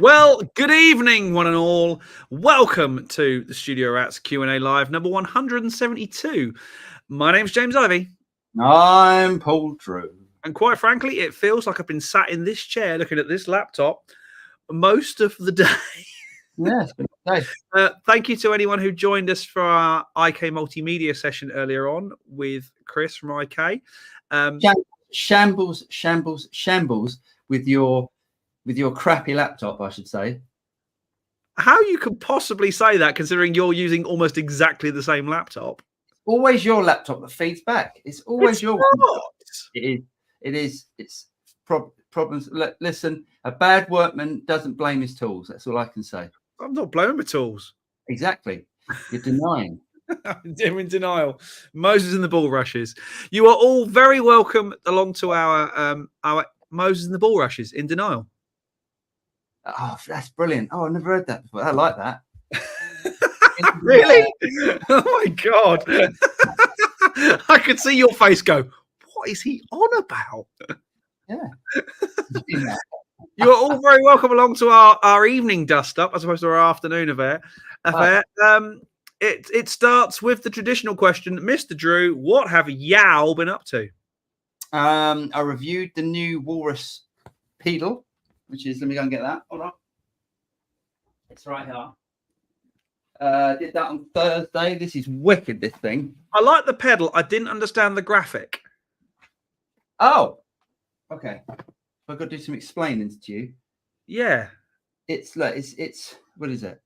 Well, good evening, one and all. Welcome to the Studio Rats Q&A Live, number 172. My name's James Ivy. I'm Paul Drew. And quite frankly, it feels like I've been sat in this chair looking at this laptop most of the day. Yeah, it's been a day. Thank you to anyone who joined us for our IK Multimedia session earlier on with Chris from IK. Shambles with your crappy laptop, I should say. How you could possibly say that, considering you're using almost exactly the same laptop? Always your laptop that feeds back. It's always your not. It is. It's problems. Listen, a bad workman doesn't blame his tools. That's all I can say. I'm not blaming my tools. Exactly. You're denying. I'm in denial. Moses and the Bulrushes. You are all very welcome along to our Moses and the Bulrushes in denial. Oh, that's brilliant. Oh, I've never heard that before. I like that. Really? Oh my God. I could see your face go, what is he on about? Yeah. You are all very welcome along to our evening dust up as opposed to our afternoon affair. It starts with the traditional question, Mr. Drew, what have y'all been up to? I reviewed the new Walrus pedal, which is, let me go and get that. Hold on. It's right here. Did that on Thursday. This is wicked, this thing. I like the pedal. I didn't understand the graphic. Oh, okay. I've got to do some explaining to you. Yeah. It's like it's what is it?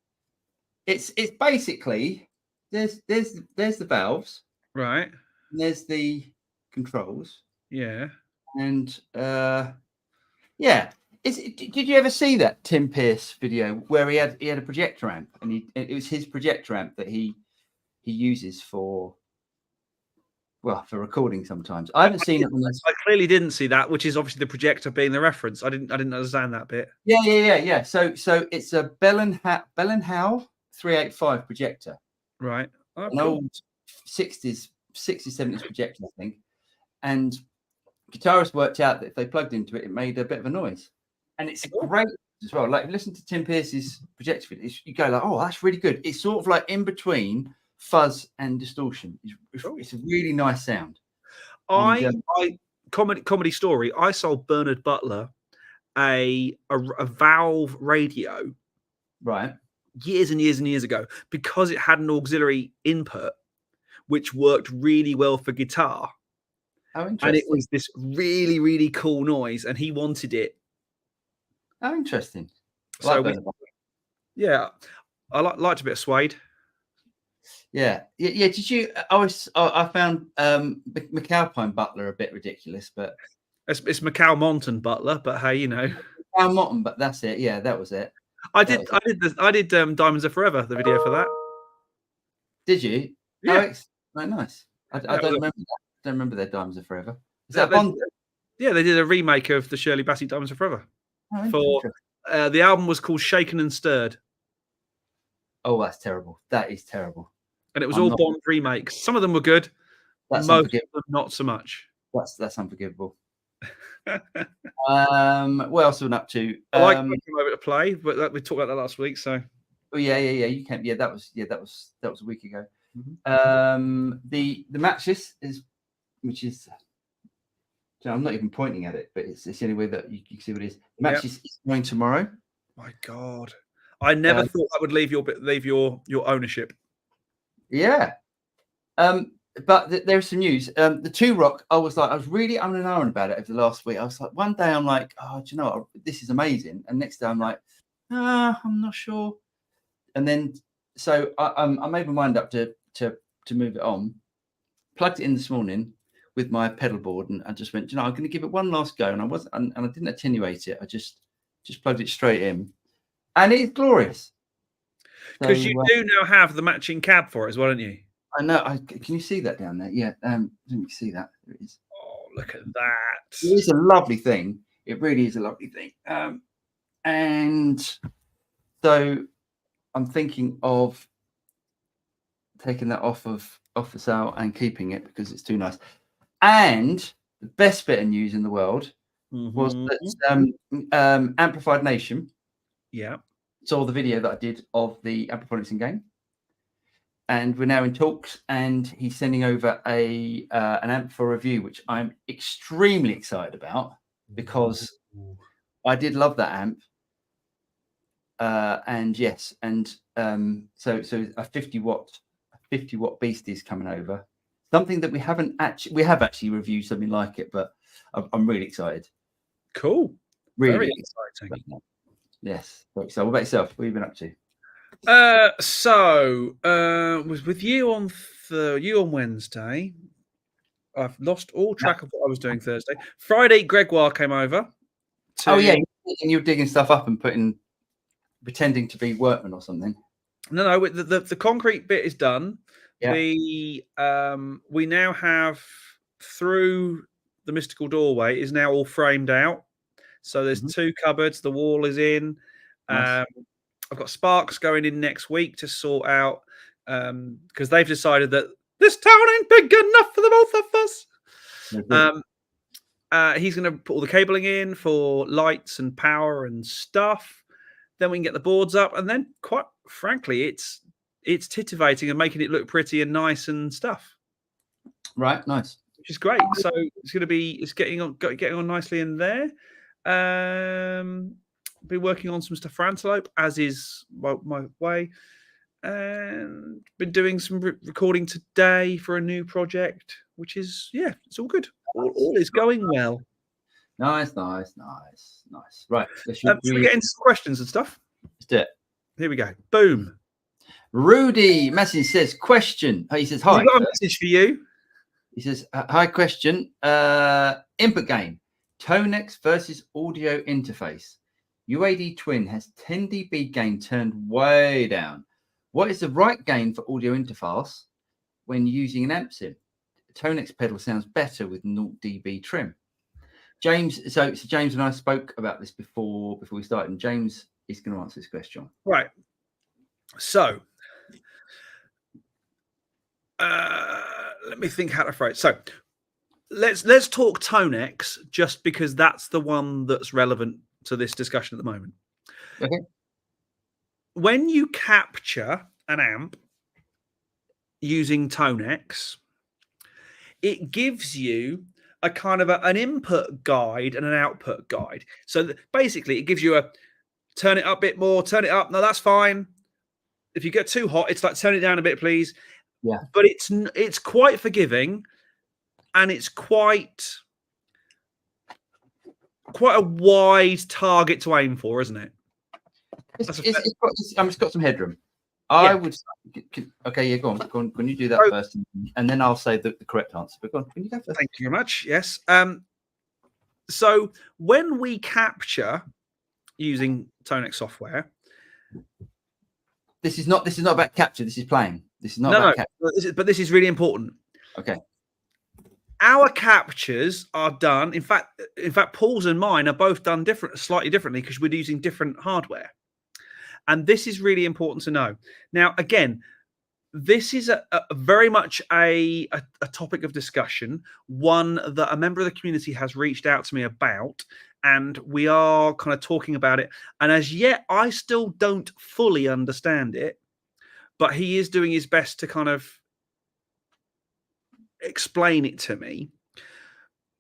It's basically there's the valves. Right. And there's the controls. Yeah. And yeah. Did you ever see that Tim Pierce video where he had a projector amp, and it was his projector amp that he uses for recording sometimes. I haven't seen it. I clearly didn't see that, which is obviously the projector being the reference. I didn't understand that bit. Yeah. So it's a Bell and Howell 385 projector. Right. Oh, an old 60s, 70s projector, I think. And guitarists worked out that if they plugged into it, it made a bit of a noise. And it's great as well. Like, listen to Tim Pierce's projector video, you go like, oh, that's really good. It's sort of like in between fuzz and distortion. It's a really nice sound. Comedy story. I sold Bernard Butler a Valve radio, right, years and years and years ago, because it had an auxiliary input which worked really well for guitar. Oh, interesting. And it was this really, really cool noise, and he wanted it. Oh, interesting. So yeah, I liked a bit of suede. Yeah. Did you? I found McAlpine Butler a bit ridiculous, but it's Macau Monton Butler. But hey, you know, Macau Monton. But that's it. Yeah, that was it. I did Diamonds Are Forever, the video for that. Did you? Yeah. Oh, nice. I don't remember that. I don't remember their Diamonds Are Forever. Is that Bond? Yeah, they did a remake of the Shirley Bassey Diamonds Are Forever. Oh, the album was called Shaken and Stirred. Oh, that's terrible. That is terrible. And it was all Bond remakes. Some of them were good. Most of them not so much. That's unforgivable. What else have we been up to? I like to come over to play, but we talked about that last week. So. Oh yeah. You can. Yeah, that was a week ago. Mm-hmm. The matches is, which is, I'm not even pointing at it, but it's the only way that you can see what it is. The match is going tomorrow. My God, I never thought that would leave your ownership. Yeah. But there's some news. The Two Rock, I was really umming and ahhing about it over the last week. I was like, one day I'm like, oh, do you know what? This is amazing. And next day I'm like, I'm not sure. And then, so I made my mind up to move it on. Plugged it in this morning with my pedal board, and I just went, I'm going to give it one last go. And I didn't attenuate it. I just plugged it straight in, and it's glorious. Because you do now have the matching cab for it as well, don't you? I know. Can you see that down there? Yeah. Let me see that. There it is. Oh, look at that! It is a lovely thing. It really is a lovely thing. And so I'm thinking of taking that off the sale and keeping it because it's too nice. And the best bit of news in the world was that Amplified Nation Yeah. saw the video that I did of the Abba Voyage game, and we're now in talks. And he's sending over an amp for review, which I'm extremely excited about because I did love that amp. And yes, and so a 50-watt beast is coming over. Something that we have actually reviewed something like it, but I'm really excited. Cool. Really Very exciting. Yes. So what about yourself? What have you been up to? Was with you on Wednesday. I've lost all track of what I was doing Thursday. Friday, Gregoire came over. Oh yeah, you were digging stuff up and pretending to be workmen or something. No, the concrete bit is done. Yeah. We now have, through the mystical doorway, is now all framed out. So there's 2 cupboards. The wall is in. Nice. I've got Sparks going in next week to sort out, because they've decided that this town ain't big enough for the both of us. He's going to put all the cabling in for lights and power and stuff. Then we can get the boards up, and then, quite frankly, it's titivating and making it look pretty and nice and stuff. Right, nice. Which is great. So it's getting on nicely in there. Been working on some stuff for Antelope, as is my way, and been doing some recording today for a new project, which is it's all good. All is going well. Nice. Right. Should we get into some questions and stuff? Let's do it. Here we go. Boom. Rudy message says, question. He says, hi. We've got a message for you. He says, hi, question. Input gain. Tonex versus audio interface. UAD Twin has 10 dB gain turned way down. What is the right gain for audio interface when using an amp sim? Tonex pedal sounds better with 0 dB trim. James, so James and I spoke about this before we started, and James is going to answer this question. Right. So, let me think how to phrase. So, let's talk Tonex, just because that's the one that's relevant to this discussion at the moment. Okay. When you capture an amp using Tonex, it gives you a kind of an input guide and an output guide. So basically, it gives you a turn it up a bit more, turn it up. No, that's fine. If you get too hot, it's like turn it down a bit, please. Yeah. But it's quite forgiving, and it's quite a wide target to aim for, isn't it? It's got some headroom. I would. Okay, yeah, go on. Can you do that first, and then I'll say the correct answer. But go on, can you go first? Thank you very much. Yes. So when we capture using Tonex software, this is not about capture. This is playing. This is not about capture. But this is really important. Okay. Our captures are done. In fact, Paul's and mine are both done slightly differently, because we're using different hardware. And this is really important to know. Now, again, this is a very much a topic of discussion, one that a member of the community has reached out to me about, and we are kind of talking about it. And as yet, I still don't fully understand it, but he is doing his best to kind of explain it to me.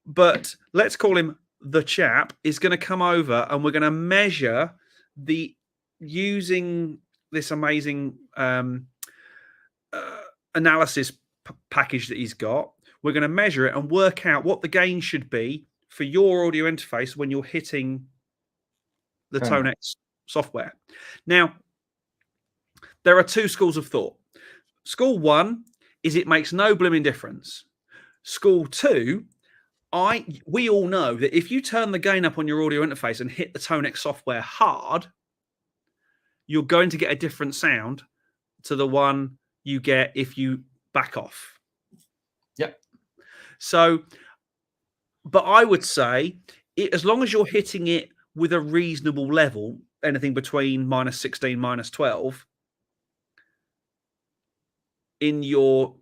But let's call him the chap, is going to come over, and we're going to measure using this amazing analysis package that he's got. We're going to measure it and work out what the gain should be for your audio interface when you're hitting the Tonex software. Now, there are 2 schools of thought. School 1 is it makes no blooming difference. School 2, we all know that if you turn the gain up on your audio interface and hit the Tonex software hard, you're going to get a different sound to the one you get if you back off. Yep. So, but I would say, as long as you're hitting it with a reasonable level, anything between -16, -12, in your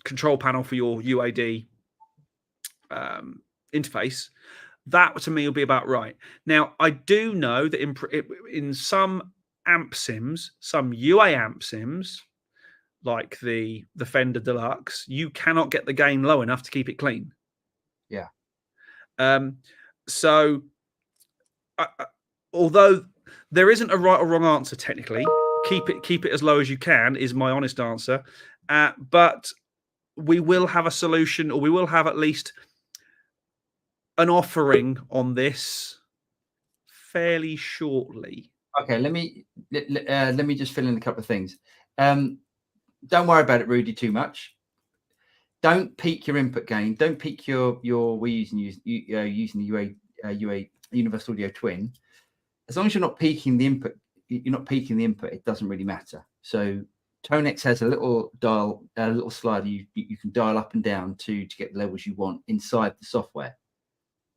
control panel for your UAD interface, That to me will be about right. Now, I do know that in some amp sims, some UA amp sims, like the Fender Deluxe, you cannot get the gain low enough to keep it clean. Yeah. So, although there isn't a right or wrong answer technically, keep it as low as you can is my honest answer. But we will have a solution, or we will have at least an offering on this fairly shortly. Okay, let me just fill in a couple of things. Don't worry about it, Rudy, too much. Don't peak your input gain. Don't peak your we're using the UA Universal Audio Twin. As long as you're not peaking the input, it doesn't really matter. So Tonex has a little dial, a little slider you can dial up and down to get the levels you want inside the software.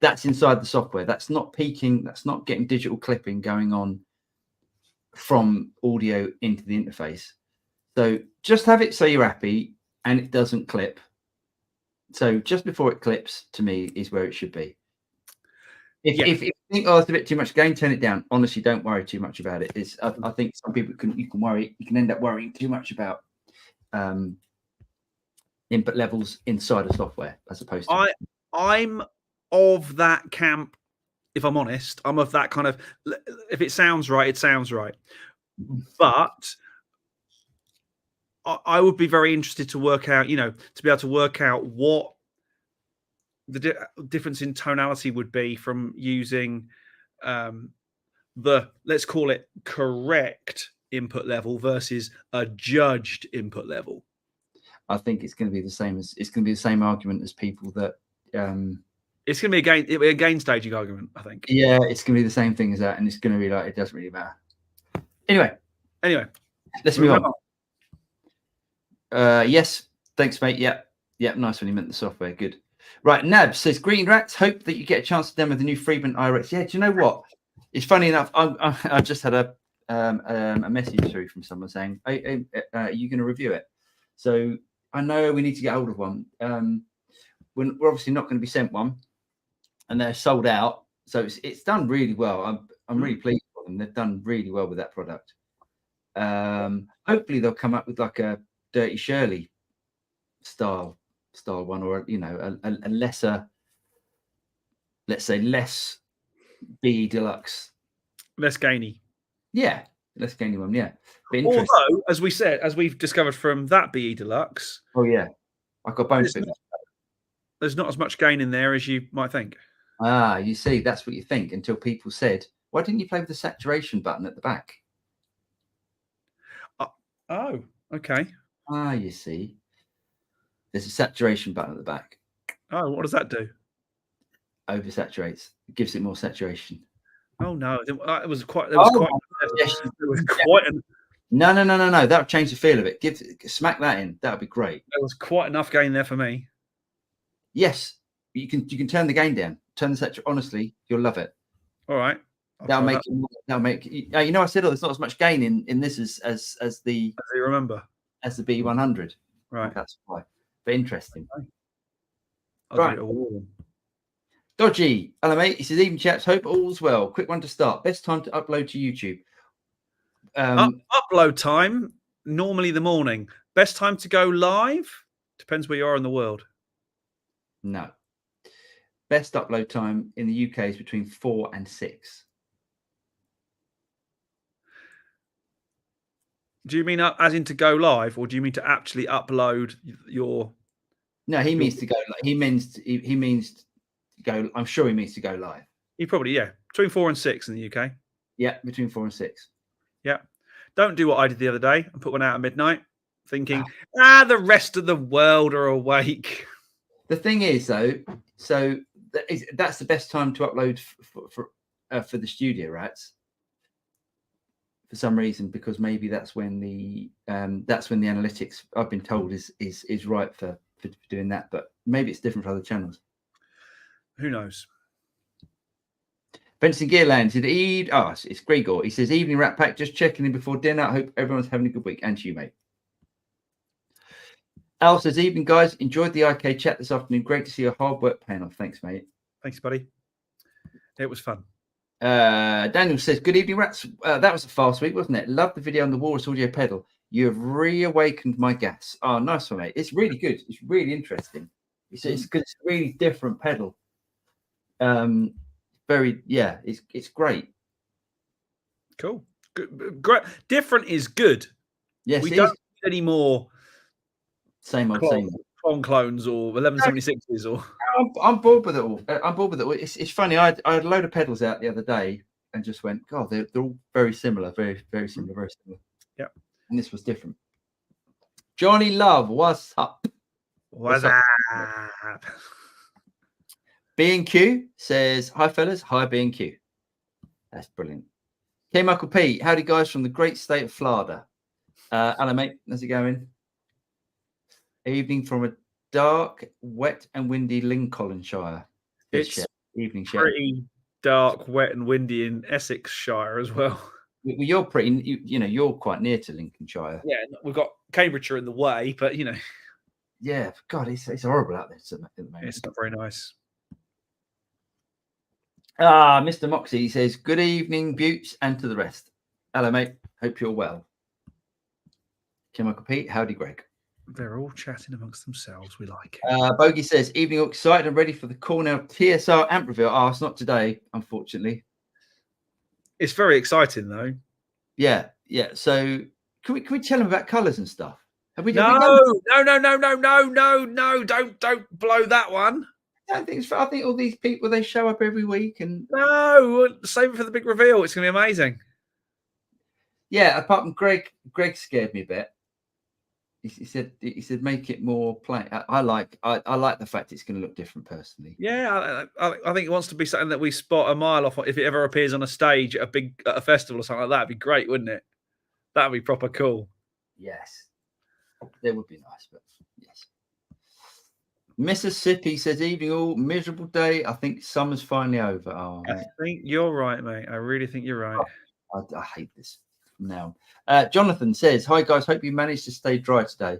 That's inside the software. That's not peaking. That's not getting digital clipping going on from audio into the interface. So just have it so you're happy and it doesn't clip. So just before it clips, to me, is where it should be. If you think, oh, it's a bit too much gain, turn it down. Honestly, don't worry too much about it. I think some people you can end up worrying too much about input levels inside of software as opposed to. I'm of that camp. If I'm honest, I'm of that kind of. If it sounds right, it sounds right. But I would be very interested to work out, to be able to work out what the difference in tonality would be from using let's call it correct input level versus a judged input level. I think it's going to be the same argument as people that it's going to be a gain staging argument, I think. Yeah, it's going to be the same thing as that, and it's going to be like, it doesn't really matter. Anyway, let's move on. Yes, thanks, mate. Yep, nice when you meant the software. Good. Right, Nab says, Green Rats, hope that you get a chance to demo the new Friedman IRX. Yeah, do you know what? It's funny enough, I just had a message through from someone saying, are you going to review it? So I know we need to get hold of one. We're obviously not going to be sent one, and they're sold out. So it's done really well. I'm really pleased with them. They've done really well with that product. Hopefully they'll come up with like a Dirty Shirley style one, or a lesser, let's say less BE Deluxe, less gainy. Yeah, less gainy one. Yeah. Although, as we've discovered from that BE Deluxe. Oh yeah, I got bones. There's not as much gain in there as you might think. Ah, you see, that's what you think until people said, "Why didn't you play with the saturation button at the back?" Oh, okay. Ah, you see, there's a saturation button at the back. Oh, what does that do? Oversaturates. It gives it more saturation. Oh no, it was quite. No. That'll change the feel of it. Smack that in. That'll be great. There was quite enough gain there for me. Yes, you can turn the gain down. Turn the saturation. Honestly, you'll love it. All right. That'll make. I said, there's not as much gain in this as the. Do you remember? As the B100. Right. That's why. But interesting. Okay. Right. Dodgy. Hello, mate. He says, even chaps, hope all's well. Quick one to start. Best time to upload to YouTube. Upload time, normally the morning. Best time to go live? Depends where you are in the world. No. Best upload time in the UK is between 4 and 6. Do you mean as in to go live, or do you mean to actually upload your? No, he means to go. He means to go. I'm sure he means to go live. He probably between 4 and 6 in the UK. Yeah, between 4 and 6. Yeah, don't do what I did the other day and put one out at midnight, thinking the rest of the world are awake. The thing is, though, so that's the best time to upload for the Studio Rats. For some reason, because maybe that's when the analytics, I've been told, is right for doing that, but maybe it's different for other channels. Who knows? Benson Gearland said, it's Gregor. He says, evening Rat Pack, just checking in before dinner. I hope everyone's having a good week. And to you, mate. Al says, evening, guys. Enjoyed the IK chat this afternoon. Great to see your hard work paying off. Thanks, mate. Thanks, buddy. It was fun. Daniel says, "Good evening, rats. That was a fast week, wasn't it? Love the video on the Walrus audio pedal. You have reawakened my gas." Oh, nice one, mate. It's really good. It's really interesting. It's good. It's a really different pedal. It's great. Cool. Good. Great. Different is good. Yes, we don't need any more same old clones or 1176s or. I'm bored with it all. It's funny. I had a load of pedals out the other day and just went, God, they're all very similar, very, very similar, very similar. Yeah. And this was different. Johnny Love, what's up? What's up? B&Q says, "Hi fellas, hi B&Q." That's brilliant. K Michael P, howdy guys from the great state of Florida. Hello mate, how's it going? Evening from a dark, wet and windy Lincolnshire. It's evening pretty dark, wet and windy in Essexshire as well. Well, you're pretty, you're quite near to Lincolnshire. Yeah, we've got Cambridgeshire in the way, but Yeah, God, it's horrible out there at the moment. It's not very nice. Mr. Moxie says, "Good evening, Buttes, and to the rest." Hello, mate. Hope you're well. Kim Michael Pete, howdy, Greg. They're all chatting amongst themselves. We like it. Bogey says, "Evening, all excited and ready for the Cornell TSR amp reveal." Oh, it's not today, unfortunately. It's very exciting, though. Yeah. So can we tell them about colours and stuff? Have we? No. Don't blow that one. I think all these people, they show up every week and no, save it for the big reveal. It's going to be amazing. Yeah, apart from Greg scared me a bit. He said make it more plain. I like the fact it's going to look different personally. Yeah, I think it wants to be something that we spot a mile off. If it ever appears on a stage at a festival or something like that, it'd be great, wouldn't it? That'd be proper cool. Yes, that would be nice, but yes. Mississippi says, "Evening all, miserable day. I think summer's finally over." Oh, I think you're right, mate. I really think you're right. I hate this now. Jonathan says, "Hi guys, hope you managed to stay dry today."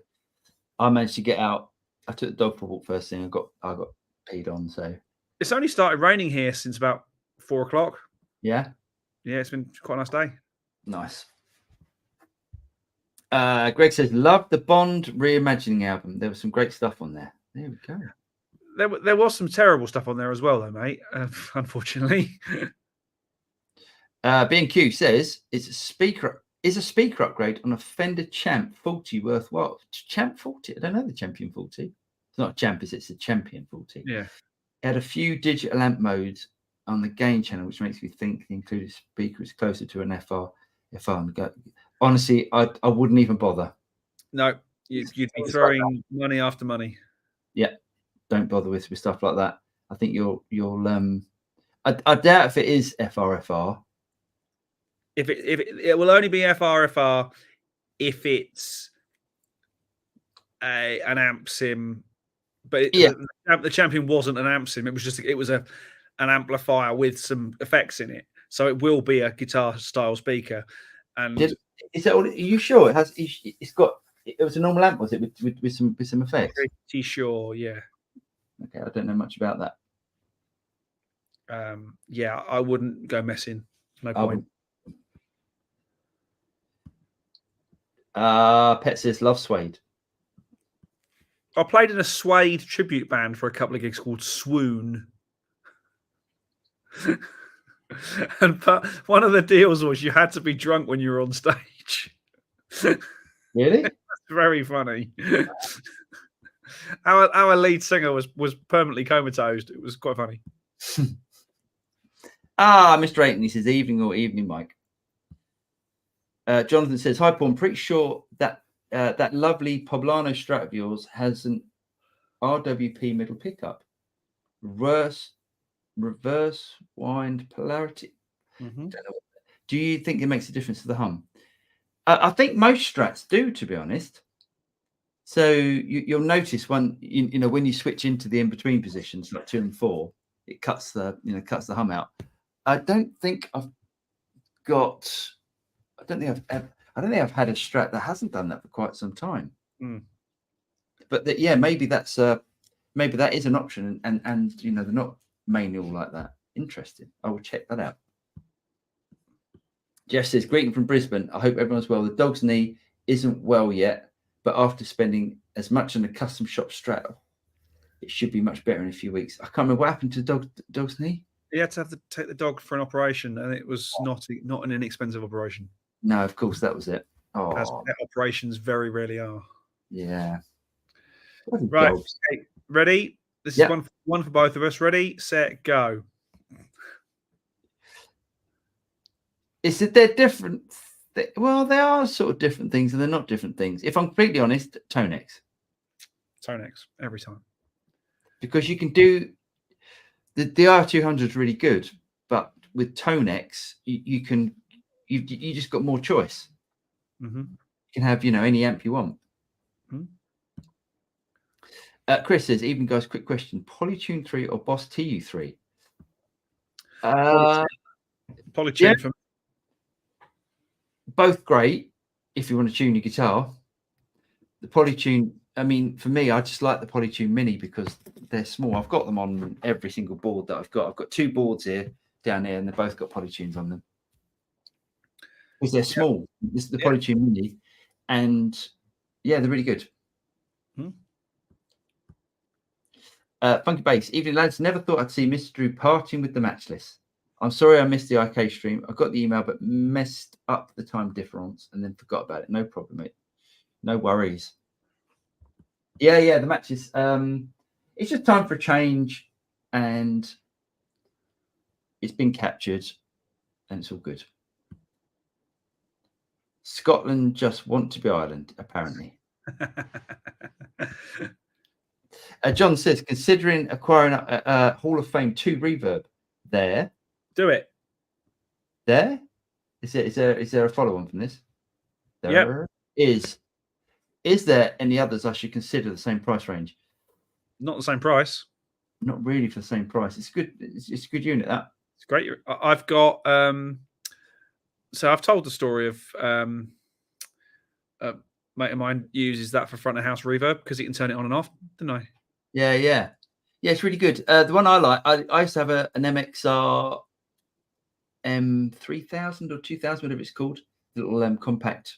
I managed to get out. I took the dog for a walk first thing. I got peed on. So it's only started raining here since about 4 o'clock. Yeah, it's been quite a nice day. Nice. Greg says, "Love the Bond reimagining album. There was some great stuff on there." There we go. There was some terrible stuff on there as well, though, mate. Unfortunately. B&Q says, "Is a speaker upgrade on a Fender Champ 40 worthwhile?" Champ 40? I don't know the Champion 40. It's not a Champ, it's a Champion 40. Yeah. It had a few digital amp modes on the gain channel, which makes me think the included speaker is closer to an FR. Honestly, I wouldn't even bother. No, you'd be throwing money after money. Yeah, don't bother with stuff like that. I think you'll I doubt if it is FRFR. If it will only be FRFR if it's an amp sim, but the Champion wasn't an amp sim. It was an amplifier with some effects in it, so it will be a guitar style speaker. And are you sure it has? It's got. It was a normal amp, was it, with some effects? Pretty sure, yeah. Okay, I don't know much about that. Yeah, I wouldn't go messing. No point. Pet says, "Love Suede." I played in a Suede tribute band for a couple of gigs called Swoon. And one of the deals was you had to be drunk when you were on stage. Really? That's very funny. Our lead singer was permanently comatose. It was quite funny. Mr. Aiton, he says, "Evening, Mike." Jonathan says, "Hi, Paul. I'm pretty sure that that lovely Poblano Strat of yours has an RWP middle pickup, reverse wind polarity. Mm-hmm. Do you think it makes a difference to the hum?" I think most Strats do, to be honest. So you'll notice when you switch into the in-between positions, like 2 and 4, it cuts the hum out. I don't think I've had a Strat that hasn't done that for quite some time. But maybe that is an option, and they're not mainly all like that. Interesting. I will check that out. Jeff says, greeting from Brisbane. I hope everyone's well. The dog's knee isn't well yet, but after spending as much on a custom shop straddle, it should be much better in a few weeks. I can't remember what happened to the dog's knee. He had to take the dog for an operation, and it was not an inexpensive operation. No, of course, that was it. Oh, as pet operations very rarely are. Yeah. Right. Okay. Ready? This is one for both of us. Ready, set, go. Is that they're different? Well, they are sort of different things, and they're not different things. If I'm completely honest, Tonex. Tonex every time. Because you can do the R200 is really good, but with Tonex, you just got more choice. Mm-hmm. You can have any amp you want. Mm-hmm. Chris says, "Evening guys, quick question: Polytune 3 or Boss TU3?" Polytune for both great if you want to tune your guitar. The Polytune, I mean, for me, I just like the Polytune Mini because they're small. I've got them on every single board that I've got. I've got 2 boards down here, and they've both got Polytunes on them because they're small. This is the Polytune Mini, and they're really good. Funky Bass, evening lads. Never thought I'd see Mr. Drew parting with the match list. I'm sorry I missed the IK stream. I got the email, but messed up the time difference and then forgot about it. No problem, mate. No worries. Yeah, the matches. It's just time for a change, and it's been captured, and it's all good. Scotland just want to be Ireland, apparently. John says, considering acquiring a Hall of Fame 2 reverb there. Do it. There? Is there a follow-on from this? There is. Is there any others I should consider the same price range? Not the same price. Not really for the same price. It's good. It's a good unit, that. It's great. I've got so I've told the story of a mate of mine uses that for front of house reverb because he can turn it on and off, didn't I? Yeah, it's really good. The one I like, I used to have an MXR M3000 or 2000, whatever it's called, little compact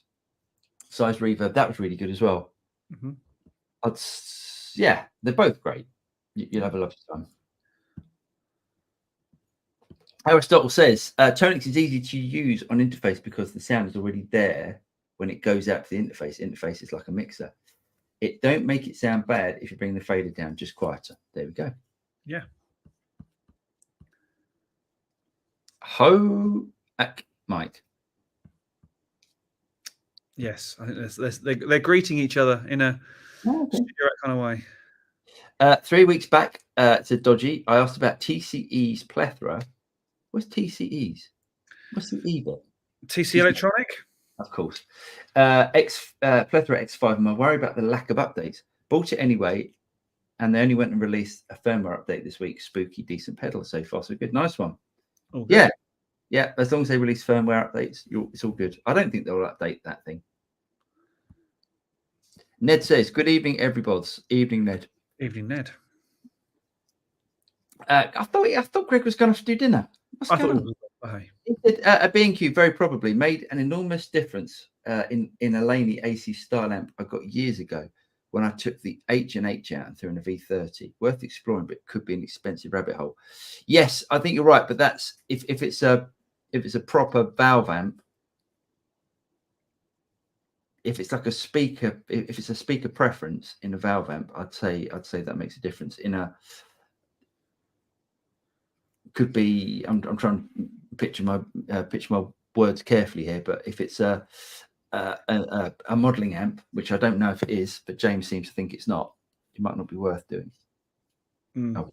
size reverb. That was really good as well. Mm-hmm. They're both great. You'll have a lovely time. Aristotle says Tonex is easy to use on interface because the sound is already there when it goes out to the interface. Interface is like a mixer. It don't make it sound bad if you bring the fader down, just quieter. There we go. Yeah. Mike. Yes, I think they're greeting each other in a kind of way. 3 weeks back, to Dodgy, I asked about TCE's plethora. What's TCE's? What's the E bit? TC Electronic? Of course. Plethora X5, and I worry about the lack of updates. Bought it anyway, and they only went and released a firmware update this week. Spooky, decent pedal so far, so good. Nice one. Oh, good. Yeah. As long as they release firmware updates, it's all good. I don't think they'll update that thing. Ned says, good evening, everybody. Evening, Ned. Evening, Ned. I thought Greg was going to have to do dinner. I thought he said, a B&Q very probably made an enormous difference in a Laney AC style amp I got years ago when I took the H&H out and threw in a V30. Worth exploring, but could be an expensive rabbit hole. Yes, I think you're right, but that's if it's a proper valve amp. If it's like a speaker, if it's a speaker preference in a valve amp, I'd say that makes a difference. Could be. I'm trying to picture my words carefully here, but if it's a modelling amp, which I don't know if it is, but James seems to think it's not, it might not be worth doing. I mean,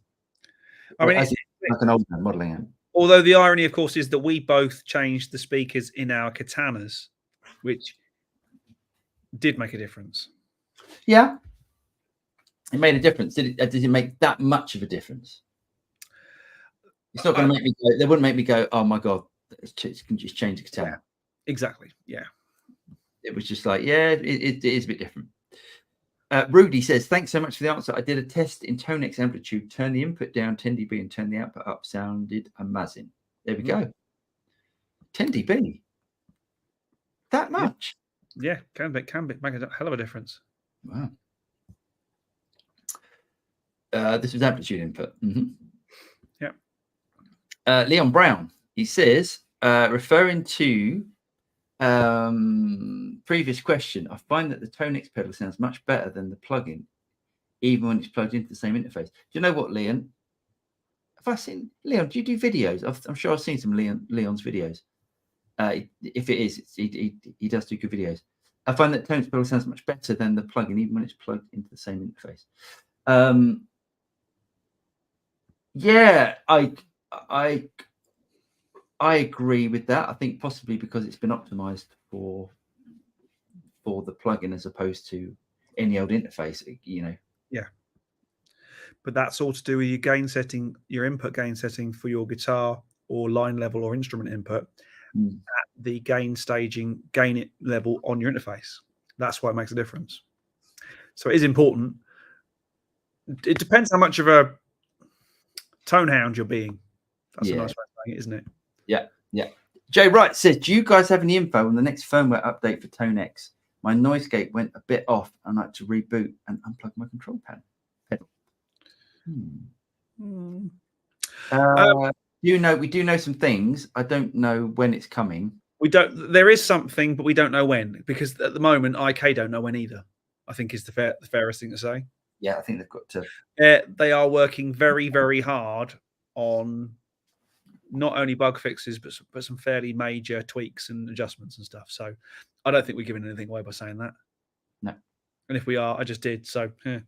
it's like an old modelling amp. Although the irony, of course, is that we both changed the speakers in our katanas, which did make a difference. Yeah, it made a difference. Did it make that much of a difference? It's not going to make me go. They wouldn't make me go, oh my god, can just change the katana. Yeah, exactly. Yeah. It was just like, it is a bit different. Rudy says, thanks so much for the answer. I did a test in Tonex amplitude, turn the input down 10 dB and turn the output up. Sounded amazing. There we go. 10 dB. That much? Yeah, can be. Make a hell of a difference. Wow. This was amplitude input. Yeah. Leon Brown, he says, referring to previous question, I find that the Tonex pedal sounds much better than the plugin, even when it's plugged into the same interface. Do you know what, Leon? Have I seen Leon? Do you do videos? I'm sure I've seen some Leon's videos. If it is, he does do good videos. I find that Tonex pedal sounds much better than the plugin, even when it's plugged into the same interface. Yeah, I agree with that. I think possibly because it's been optimized for the plugin as opposed to any old interface, you know. Yeah. But that's all to do with your gain setting, your input gain setting for your guitar or line level or instrument input at the gain level on your interface. That's why it makes a difference. So it is important. It depends how much of a tone hound you're being. That's a nice way of saying it, isn't it? Yeah, yeah. Jay Wright says, do you guys have any info on the next firmware update for Tonex? My noise gate went a bit off and I had to reboot and unplug my control pedal. We do know some things. I don't know when it's coming. There is something, but we don't know when, because at the moment IK don't know when either, I think is the fairest thing to say. Yeah, I think they've got to. They are working very, very hard on not only bug fixes, but some fairly major tweaks and adjustments and stuff. So I don't think we're giving anything away by saying that. No. And if we are, I just did. So, yeah.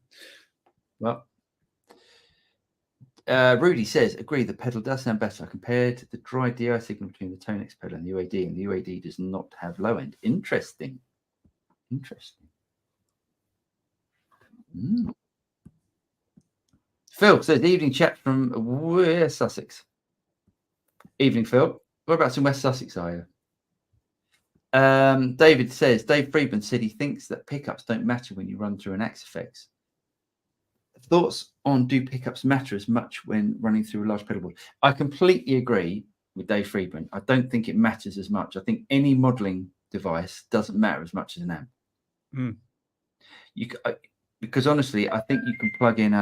Well, Rudy says, agree, the pedal does sound better compared to the dry DI signal between the Tonex pedal and the UAD, and the UAD does not have low end. Interesting. Phil says, evening chat from West Sussex. Evening, Phil. Whereabouts in West Sussex are you? David says, Dave Friedman said he thinks that pickups don't matter when you run through an Axe-Fx. Thoughts on do pickups matter as much when running through a large pedal board? I completely agree with Dave Friedman. I don't think it matters as much. I think any modeling device doesn't matter as much as an amp. Because honestly, I think you can plug in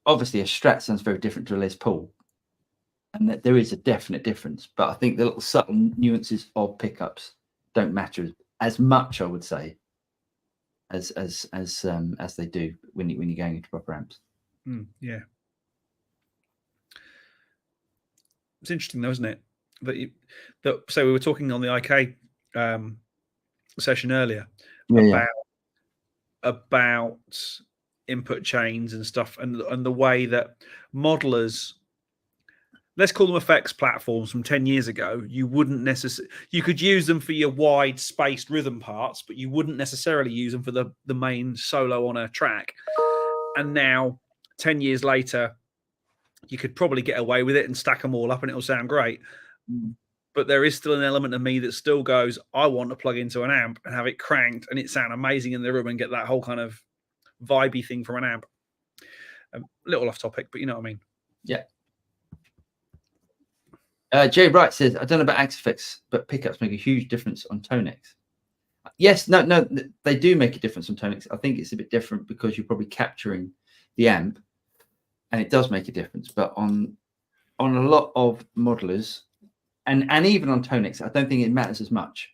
obviously a Strat sounds very different to a Les Paul, and that there is a definite difference. But I think the little subtle nuances of pickups don't matter as much, I would say, as they do when you're going into proper amps. Yeah, it's interesting though, isn't it? So we were talking on the IK session earlier about input chains and stuff, and the way that modelers, let's call them effects platforms from 10 years ago, you could use them for your wide spaced rhythm parts, but you wouldn't necessarily use them for the main solo on a track. And now 10 years later, you could probably get away with it and stack them all up and it'll sound great. But there is still an element of me that still goes, I want to plug into an amp and have it cranked and it sound amazing in the room and get that whole kind of vibey thing from an amp. A little off topic, but you know what I mean. Yeah. Jay Wright says, I don't know about Axe-Fx, but pickups make a huge difference on Tonex. Yes, no, they do make a difference on Tonex. I think it's a bit different because you're probably capturing the amp, and it does make a difference. But on a lot of modelers, and even on Tonex, I don't think it matters as much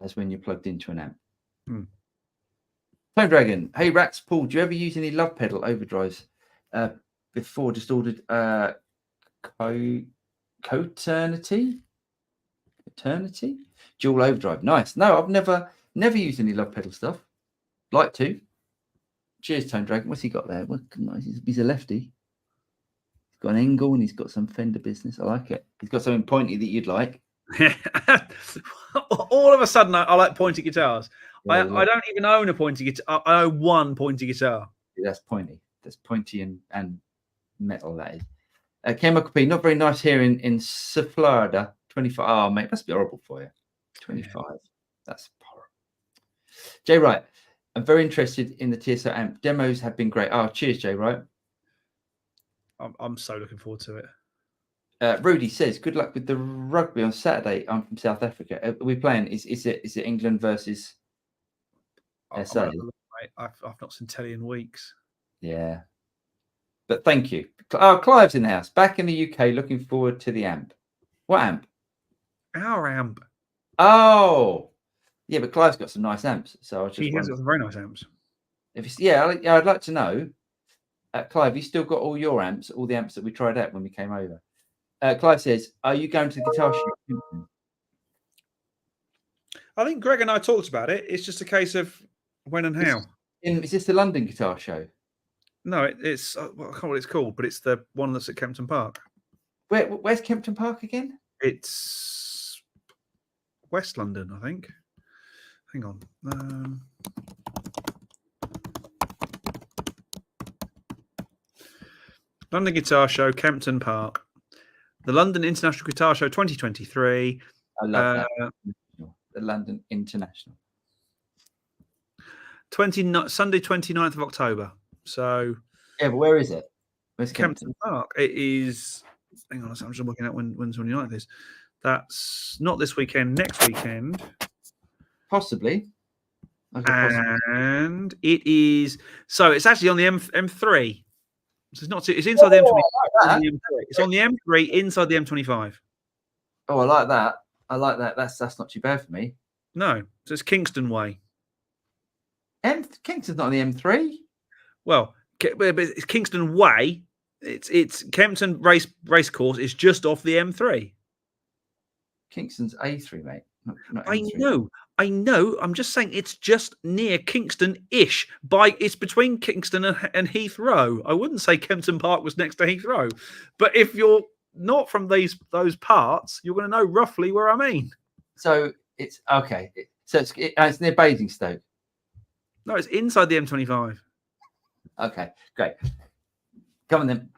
as when you're plugged into an amp. Tone Dragon, hey Rats, Paul, do you ever use any love pedal overdrives before? Just ordered Coternity dual overdrive. Nice. No, I've never used any love pedal stuff. Like to. Cheers, Tone Dragon. What's he got there? He's a lefty. He's got an Engel and he's got some Fender business. I like it. He's got something pointy that you'd like. All of a sudden, I like pointy guitars. Yeah, I don't even own a pointy guitar. I own one pointy guitar. Yeah, that's pointy. That's pointy and metal, that is. Chemical P, not very nice here in Florida. 25. Oh, mate, must be horrible for you. 25. That's horrible. Jay Wright, I'm very interested in the TSO amp. Demos have been great. Oh, cheers, Jay Wright. I'm so looking forward to it. Rudy says, "Good luck with the rugby on Saturday. I'm from South Africa. Are we playing? Is it England versus SA?" I've not seen telly in weeks. Yeah, but thank you. Oh, Clive's in the house, back in the UK. Looking forward to the amp. What amp? Our amp. Oh, yeah, but Clive's got some nice amps. So I was just he has got some very nice amps. If it's I'd like to know, Clive, you still got all your amps, all the amps that we tried out when we came over. Clive says, "Are you going to the guitar show?" I think Greg and I talked about it. It's just a case of when and how. Is this the London guitar show? No, it's I can't remember what it's called, but it's the one that's at Kempton Park. Where's Kempton Park again? It's West London, I think. Hang on. London Guitar Show, Kempton Park. The London International Guitar Show 2023. I love that. The London International. Sunday, 29th of October. So yeah, but where is it? Where's Kempton Park? It is. Hang on, I'm just looking at when 29th is. That's not this weekend. Next weekend, possibly. And it is. So it's actually on the M3. So it's not. It's inside the M25. Like it's on the M3 inside the M25. Oh, I like that. I like that. That's not too bad for me. No, so it's Kingston Way. Kingston's not on the M3. Well, but it's Kingston Way. It's Kempton Racecourse is just off the M3. Kingston's A3, mate. Not M3. I know. I'm just saying it's just near Kingston-ish. It's between Kingston and Heathrow. I wouldn't say Kempton Park was next to Heathrow, but if you're not from those parts, you're going to know roughly where I mean. So it's okay. So it's near Basingstoke. No, it's inside the M25. Okay, great. Come on then.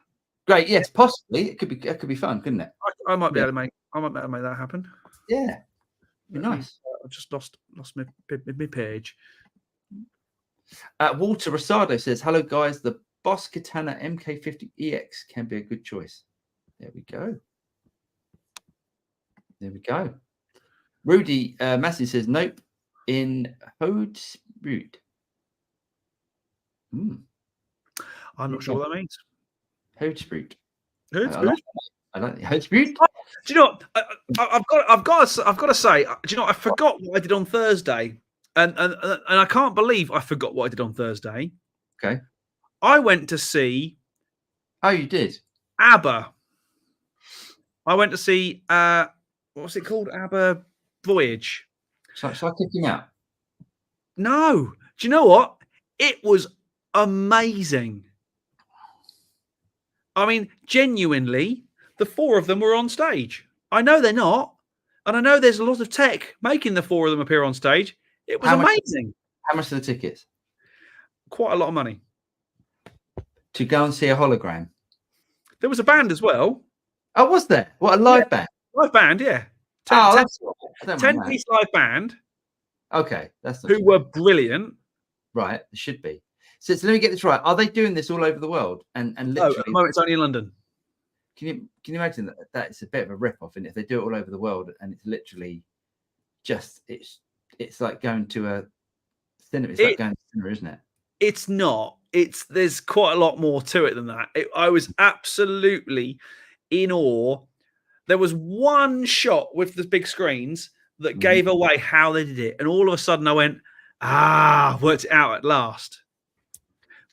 Great. Yes, possibly. It could be fun, couldn't it? I might be able to make that happen. Yeah. Be nice. I just lost my page. Walter Rosado says, "Hello guys. The Boss Katana MK50 EX can be a good choice." There we go. There we go. Rudy Massey says, "Nope, in Hodsbrud." I'm not sure what that means. Hodsbrud. I like Do Hodsbrud. you know what? I've got to say, do you know what? I forgot what I did on Thursday, and I can't believe I forgot what I did on Thursday. Okay. I went to see. Oh, you did? Abba. I went to see what's it called? Abba Voyage. Shall I kick him out? No. Do you know what? It was amazing. I mean, genuinely, the four of them were on stage. I know they're not. And I know there's a lot of tech making the four of them appear on stage. It was amazing. How much are the tickets? Quite a lot of money. To go and see a hologram? There was a band as well. Oh, was there? What, a live band? Live band, yeah. 10-piece live band. Okay. That's who were brilliant. Right. It should be. So let me get this right. Are they doing this all over the world? And literally, no, at the moment it's only in London. Can you imagine that it's a bit of a rip-off, and if they do it all over the world, and it's literally just it's like going to a cinema. It's like going to cinema, isn't it? It's not. There's quite a lot more to it than that. I was absolutely in awe. There was one shot with the big screens that gave away how they did it, and all of a sudden I went, worked it out at last.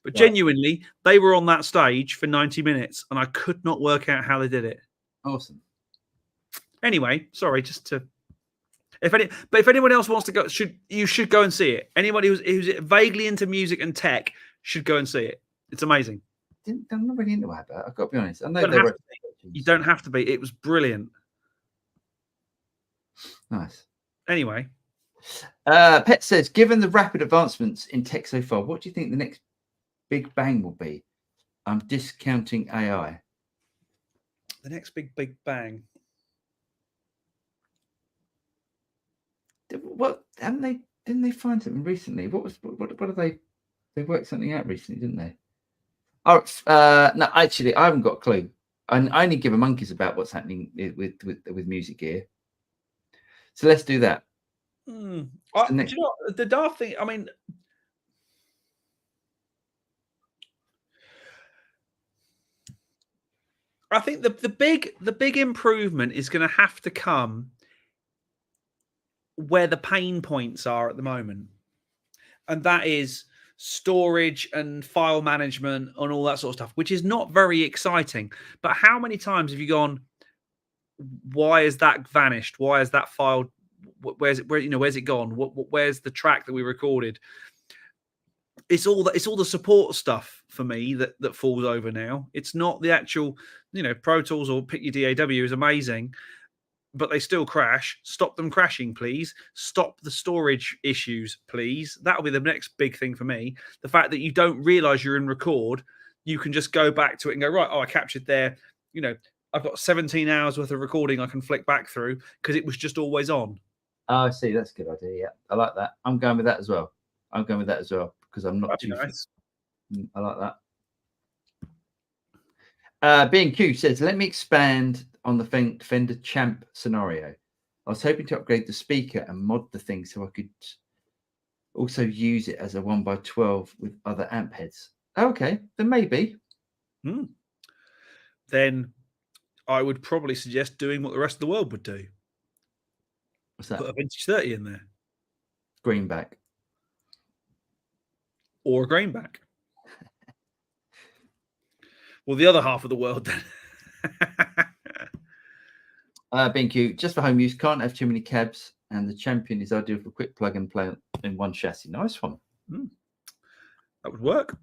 But genuinely, they were on that stage for 90 minutes, and I could not work out how they did it. Awesome. Anyway, sorry, just to. If anyone else wants to go, you should go and see it. Anybody who's vaguely into music and tech should go and see it. It's amazing. I'm not really into that, but I've got to be honest. I know you don't have to be. It was brilliant. Nice. Anyway, Pet says, given the rapid advancements in tech so far, what do you think the next big bang will be? I'm discounting AI. The next big bang. what haven't they? Didn't they find something recently? What are they? They worked something out recently, didn't they? Oh, no, actually, I haven't got a clue. I only give a monkeys about what's happening with music gear. So let's do that. Do you know what, the daft thing? I mean, I think the big improvement is going to have to come where the pain points are at the moment, and that is storage and file management and all that sort of stuff, which is not very exciting. But how many times have you gone, why has that vanished? Why has that file? Where's it gone? Where's the track that we recorded? It's all the support stuff for me that falls over now. It's not the actual, Pro Tools or pick your DAW is amazing, but they still crash. Stop them crashing, please. Stop the storage issues, please. That'll be the next big thing for me. The fact that you don't realize you're in record, you can just go back to it and go, right, I captured there. I've got 17 hours worth of recording I can flick back through because it was just always on. Oh, I see. That's a good idea. Yeah, I like that. I'm going with that as well. Because I'm not too nice. I like that. B&Q says, let me expand on the Fender Champ scenario. I was hoping to upgrade the speaker and mod the thing so I could also use it as a 1x12 with other amp heads. Okay, then maybe. Then I would probably suggest doing what the rest of the world would do. What's that? Put a vintage 30 in there. Greenback. Or a greenback. Well, the other half of the world then. B&Q, just for home use, can't have too many cabs, and the Champion is ideal for quick plug and play in one chassis. Nice one. That would work.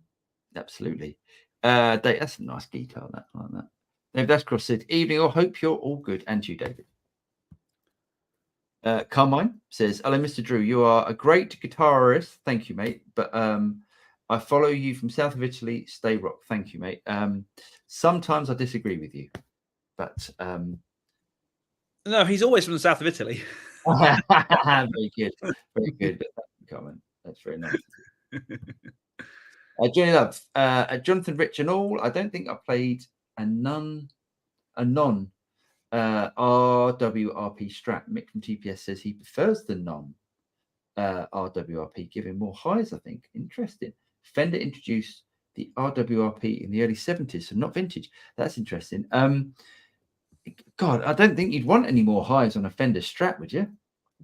Absolutely. Dave, that's a nice guitar. I like that. Dave Dashcross said, evening, I hope you're all good. And you, David. Carmine says, hello, Mr. Drew. You are a great guitarist. Thank you, mate. But I follow you from south of Italy. Stay rock. Thank you, mate. Sometimes I disagree with you, but no, he's always from the south of Italy. Very good. Very good. Comment. That's very nice. Johnny Love, Jonathan Rich and all. I don't think I played a non RWRP Strat. Mick from TPS says he prefers the non RWRP, giving more highs, I think. Interesting. Fender introduced the RWRP in the early 70s, so not vintage. That's interesting. God, I don't think you'd want any more highs on a Fender Strat, would you?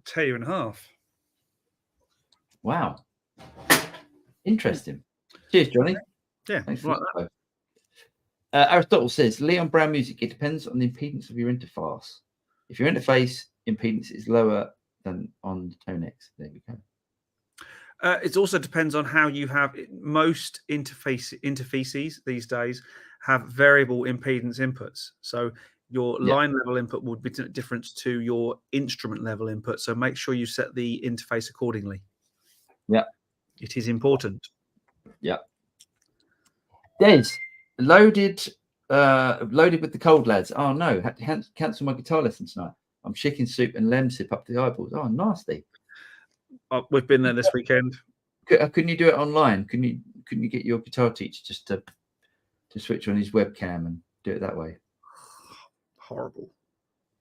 Tear you in half. Wow. Interesting. Cheers, Johnny. Yeah, thanks for that. Aristotle says, Leon Brown music, it depends on the impedance of your interface. If your interface impedance is lower than on the Tonex, there we go. It also depends on how you have most interfaces these days have variable impedance inputs. So your line level input would be different to your instrument level input. So make sure you set the interface accordingly. Yeah. It is important. Yeah. Des, loaded with the cold lads. Oh no, had to cancel my guitar lesson tonight. I'm chicken soup and lemsip up to the eyeballs. Oh, nasty. We've been there this weekend. Couldn't you do it online? Couldn't you get your guitar teacher just to switch on his webcam and do it that way? Horrible.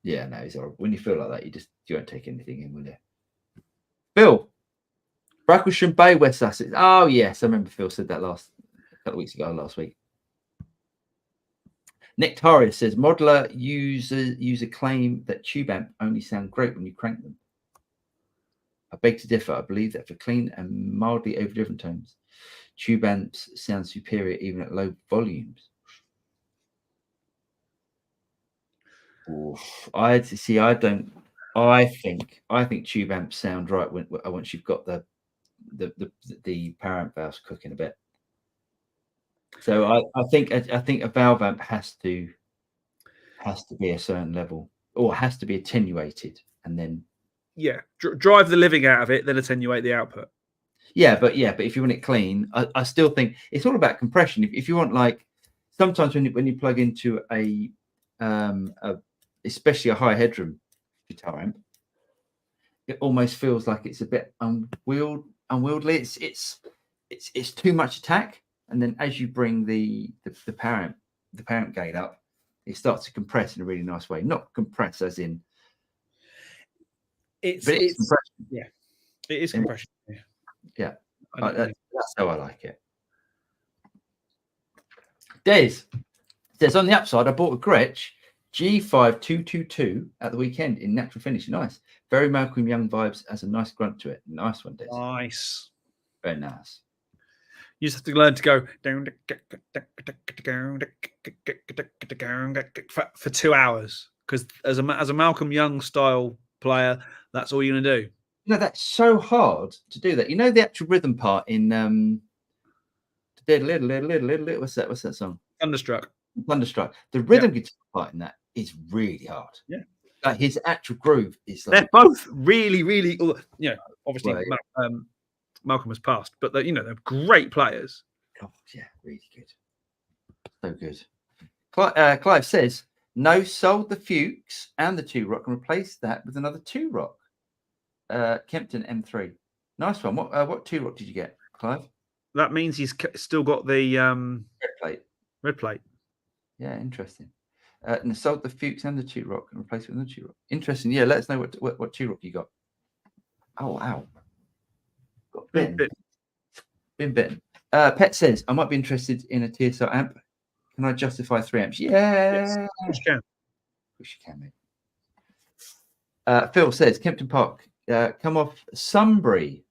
Yeah, no, it's horrible. When you feel like that, you won't take anything in, will you? Bill, Bracklesham Bay, West Sussex. Oh yes, I remember Phil said that last week. Nectaria says modular user claim that tube amp only sound great when you crank them. I beg to differ. I believe that for clean and mildly overdriven tones, tube amps sound superior even at low volumes. Oof. I think tube amps sound right once you've got the power amp valves cooking a bit. So I think a valve amp has to be a certain level, or has to be attenuated, and then drive the living out of it, then attenuate the output. But if you want it clean, I still think it's all about compression. If you want, like, sometimes when you plug into especially a high headroom guitar amp, it almost feels like it's a bit unwieldy. It's too much attack, and then as you bring the parent gate up, it starts to compress in a really nice way. Not compress as in it's compression. Yeah, it is compression. Yeah, that's how I like it. Des says on the upside, I bought a Gretsch G5222 at the weekend in natural finish. Nice, very Malcolm Young vibes. Has a nice grunt to it. Nice one, Des. Nice, very nice. You just have to learn to go down for 2 hours, because as a Malcolm Young style player, that's all you're gonna do. You know, that's so hard to do that. You know the actual rhythm part in what's that song? Thunderstruck. The rhythm guitar part in that is really hard. Yeah, like his actual groove is like. They're both really, really. Obviously, Malcolm has passed, but they're great players. Oh, yeah, really good. So good. Clive says, no, sold the Fuchs and the 2-Rock and replaced that with another 2-Rock. Kempton M3. Nice one. What 2-Rock did you get, Clive? That means he's still got the red plate. Yeah, interesting. And sold the Fuchs and the 2-Rock and replaced it with another 2-Rock. Interesting. Yeah, let us know what 2-Rock you got. Oh, wow. Got bitten. Been bitten. Pet says, I might be interested in a TSR amp. Can I justify 3 amps? Yeah. Yes, of course you can. Wish you can, mate. Phil says, Kempton Park, come off Sunbury.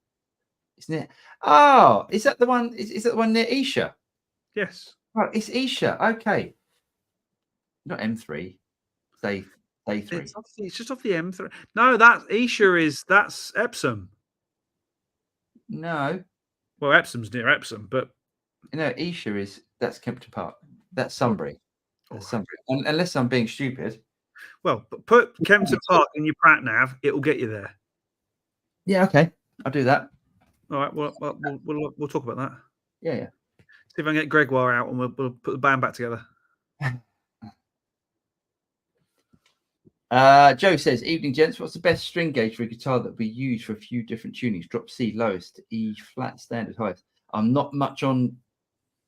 Isn't it? Oh, is that the one? Is that the one near Esher? Yes. Right, it's Esher. Okay. Not M3. Day 3. It's just off the M3. No, that's Epsom. No. Well, Epsom's near Epsom, but Esher that's Kempton Park. That's Sunbury. That's Sunbury. Unless I'm being stupid. Well, put Kempton Park in your Pratt nav, it will get you there. Yeah, okay. I'll do that. All right. Well, we'll talk about that. Yeah. See if I can get Gregoire out and we'll put the band back together. Joe says, evening, gents. What's the best string gauge for a guitar that we use for a few different tunings? Drop C lowest, E flat standard highest. I'm not much on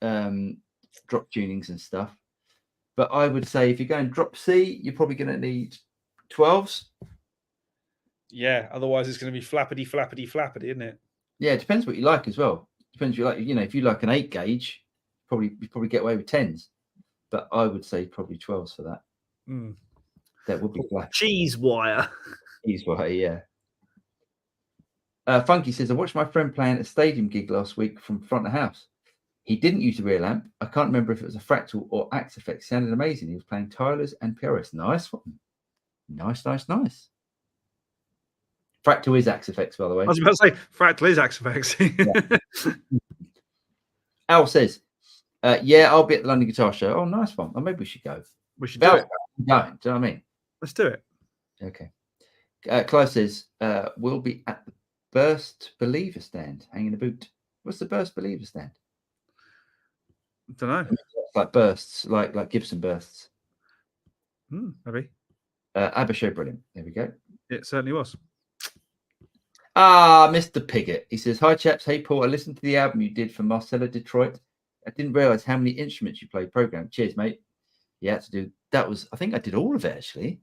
drop tunings and stuff, but I would say if you're going drop C, you're probably going to need 12s. Yeah, otherwise it's going to be flappity, isn't it? Yeah, it depends what you like as well. Depends what you like. If you like an 8 gauge, you probably get away with 10s, but I would say probably 12s for that. That would be black. Cheese wire. Cheese wire, yeah. Funky says, I watched my friend playing at a stadium gig last week from front of house. He didn't use a real amp. I can't remember if it was a Fractal or Axe Effects. Sounded amazing. He was playing Tylers and PRS. Nice one. Nice. Fractal is Axe Effects, by the way. I was about to say, Fractal is Axe Effects. Al says, yeah, I'll be at the London Guitar Show. Oh, nice one. Oh, maybe we should go. We should do it. Do you know what I mean? Let's do it. Okay. Clive says, we'll be at the Burst Believer stand, hanging a boot. What's the Burst Believer stand? I don't know. Like bursts, like Gibson bursts. Maybe. Abba show, brilliant. There we go. It certainly was. Mr. Piggott. He says, hi, chaps. Hey, Paul. I listened to the album you did for Marcella Detroit. I didn't realize how many instruments you played program. Cheers, mate. Yeah, I think I did all of it, actually.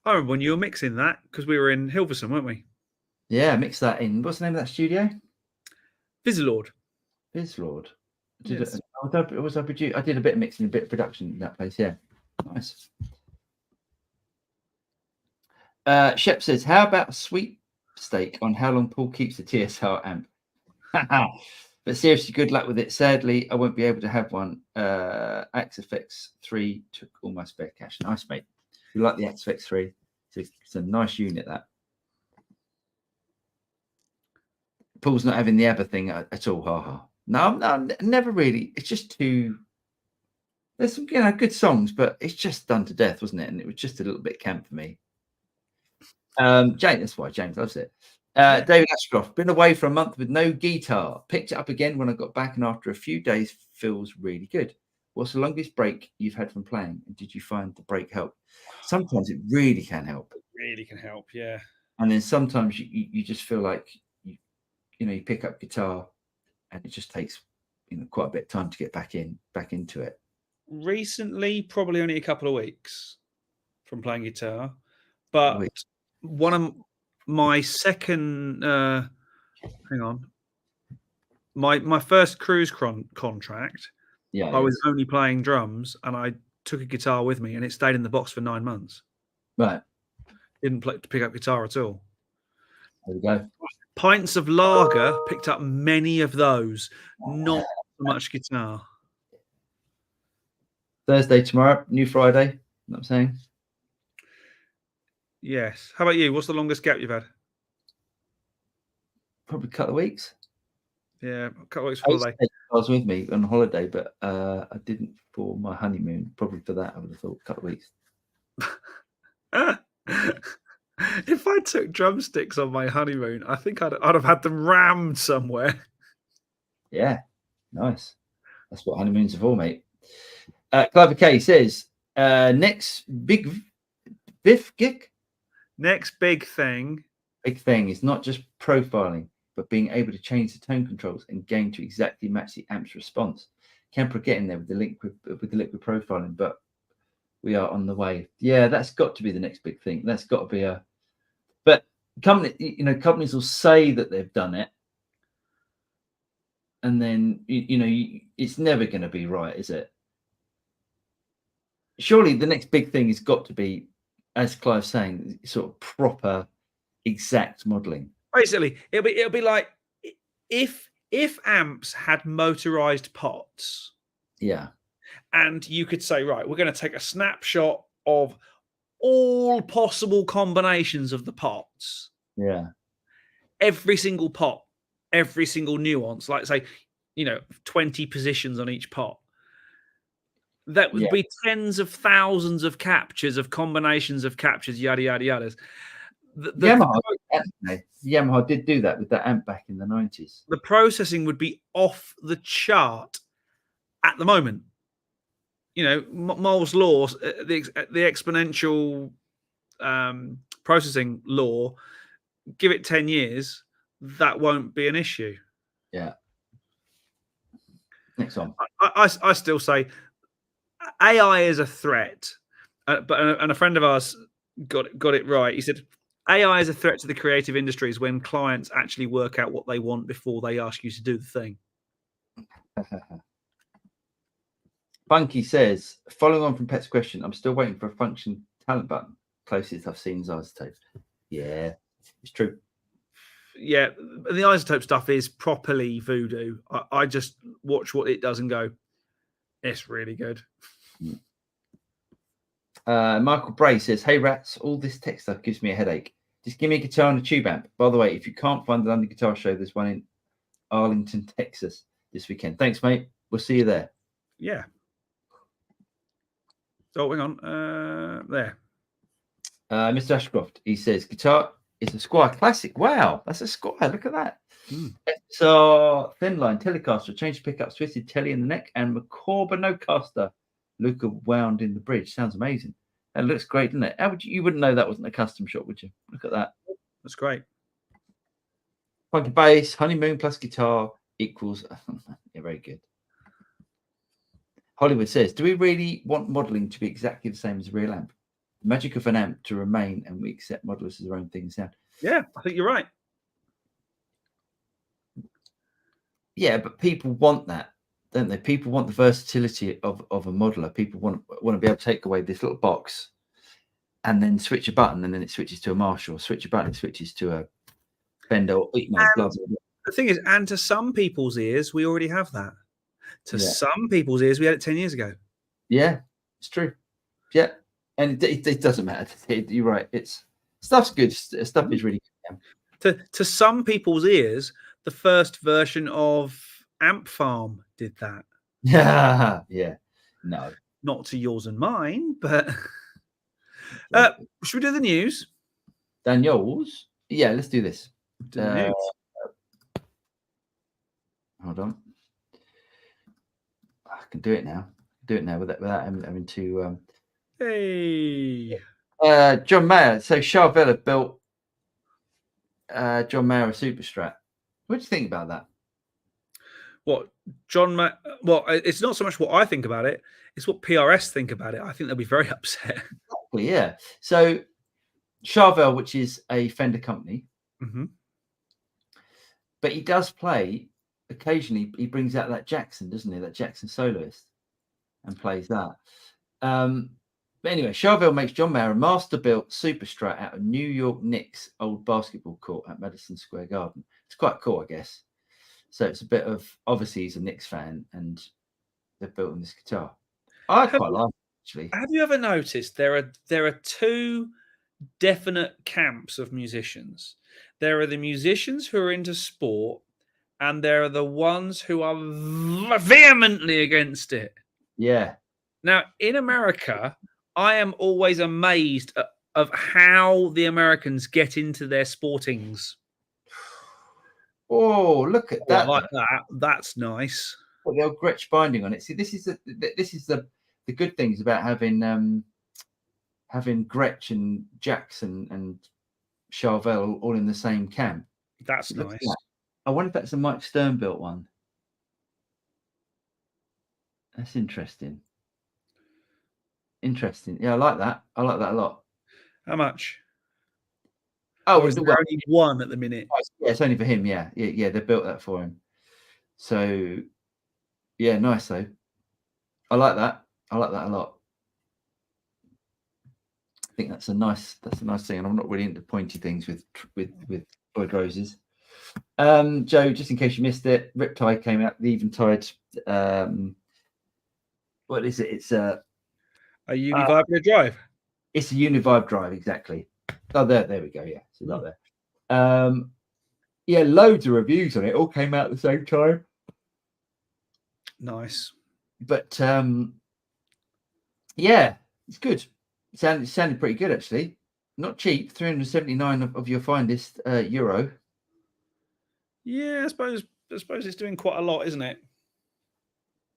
I remember when you were mixing that, because we were in Hilversum, weren't we? Yeah, mix that in. What's the name of that studio? Vizlord. Yes. I did a bit of mixing, a bit of production in that place. Yeah, nice. Shep says, how about a sweepstake on how long Paul keeps the TSR amp? But seriously, good luck with it. Sadly, I won't be able to have one. Axe Effects 3 took all my spare cash. Nice, mate. If you like the Axe Effects 3, it's a nice unit, that. Paul's not having the Abba thing at all. No, never really. It's just too. There's some good songs, but it's just done to death, wasn't it? And it was just a little bit camp for me. James, that's why James loves it. David Ashcroft, been away for a month with no guitar. Picked it up again when I got back, and after a few days, feels really good. What's the longest break you've had from playing? And did you find the break help? Sometimes it really can help. really can help. Yeah. And then sometimes you just feel like you pick up guitar, and it just takes quite a bit of time to get back into it. Recently, probably only a couple of weeks from playing guitar, but one of my second, hang on, my first cruise contract, I was only playing drums, and I took a guitar with me, and it stayed in the box for 9 months. Right. Didn't pick up guitar at all. There we go. Pints of lager, picked up many of those, not so much guitar. Thursday tomorrow, new Friday. You know what I'm saying? Yes. How about you? What's the longest gap you've had? Probably a couple of weeks. Yeah, a couple of weeks for holiday. I was with me on holiday, but I didn't for my honeymoon. Probably for that, I would have thought a couple of weeks. If I took drumsticks on my honeymoon, I think I'd have had them rammed somewhere. Yeah, nice. That's what honeymoons are for, mate. Clive K says, next big biff gig. Next big thing. Big thing is not just profiling, but being able to change the tone controls and gain to exactly match the amp's response. Kemper getting there with the liquid profiling, but we are on the way. Yeah, that's got to be the next big thing. That's got to be but companies will say that they've done it, and then it's never going to be right, is it? Surely the next big thing has got to be, as Clive's saying, sort of proper, exact modeling. Basically, it'll be like if amps had motorized pots. Yeah. And you could say, right, we're going to take a snapshot of all possible combinations of the pots. Yeah. Every single pot, every single nuance, like say, 20 positions on each pot. That would be tens of thousands of captures, of combinations of captures, yada, yada, yadas. Yamaha did do that with that amp back in the 90s. The processing would be off the chart at the moment. Moore's law, the exponential processing law, give it 10 years, that won't be an issue. Yeah. Next one. I still say AI is a threat, but a friend of ours got it right. He said AI is a threat to the creative industries when clients actually work out what they want before they ask you to do the thing. Funky says, following on from Pet's question, I'm still waiting for a function talent button. Closest I've seen is Isotope. Yeah, it's true. Yeah, the Isotope stuff is properly voodoo. I just watch what it does and go, it's really good. Michael Bray says, hey rats, all this tech stuff gives me a headache. Just give me a guitar and a tube amp. By the way, if you can't find the London Guitar Show, there's one in Arlington, Texas this weekend. Thanks, mate. We'll see you there. Yeah. Oh, hang on. There. Mr. Ashcroft, he says, guitar is a Squire Classic. Wow, that's a Squire. Look at that. So thin line Telecaster, changed pickups, twisted telly in the neck, and Macorba Nocaster. Luca wound in the bridge. Sounds amazing. That looks great, doesn't it? How would you wouldn't know that wasn't a custom shop, would you? Look at that. That's great. Funky bass, honeymoon plus guitar equals. Yeah, very good. Hollywood says, do we really want modeling to be exactly the same as a real amp? The magic of an amp to remain, and we accept modelers as their own thing and sound. Yeah, I think you're right. Yeah, but people want that, don't they? People want the versatility of a modeler. People want to be able to take away this little box and then switch a button, and then it switches to a Marshall. Switch a button, it switches to a Fender. Blah, blah, blah. The thing is, and to some people's ears, we already have that. To some people's ears, we had it 10 years ago. Yeah, it's true. Yeah, and it doesn't matter. You're right. Stuff's good. Stuff is really good. To some people's ears, the first version of Amp Farm did that. Yeah. No. Not to yours and mine, but should we do the news? Daniels? Yeah, let's do this. Do the news. Hold on. I can do it now. Without having to. Hey. John Mayer. So Charvella built John Mayer a Super Strat. What do you think about that? What well, it's not so much what I think about it; it's what PRS think about it. I think they'll be very upset. Exactly, yeah. So Charvel, which is a Fender company, but he does play occasionally. He brings out that Jackson, doesn't he? That Jackson soloist, and plays that. But anyway, Charvel makes John Mayer a master-built Super Strat out of New York Knicks' old basketball court at Madison Square Garden. It's quite cool, I guess. So it's a bit of, obviously he's a Knicks fan, and they've built him this guitar. I quite like it, actually. Have you ever noticed there are two definite camps of musicians? There are the musicians who are into sport, and there are the ones who are vehemently against it. Yeah. Now, in America, I am always amazed of how the Americans get into their sportings. Oh, look at that! I like that. That's nice. Got the old Gretsch binding on it. See, this is the good things about having Gretsch and Jackson and Charvel all in the same camp. That's nice. I wonder if that's a Mike Stern built one. That's interesting. Interesting. Yeah, I like that. I like that a lot. How much? Oh, is there only one at the minute? Yeah, it's only for him. Yeah, they built that for him. So, yeah, nice though. I like that. I like that a lot. I think that's a nice thing, and I'm not really into pointy things with Floyd Roses. Joe, just in case you missed it, Riptide came out. The Eventide. What is it? It's a Univibe drive. It's a Univibe drive, exactly. Oh, there we go. Yeah, it's up there. Yeah, loads of reviews on it. All came out at the same time. Nice. But yeah, it's good. It sounded pretty good, actually. Not cheap. 379 of your finest euro. Yeah, I suppose it's doing quite a lot, isn't it?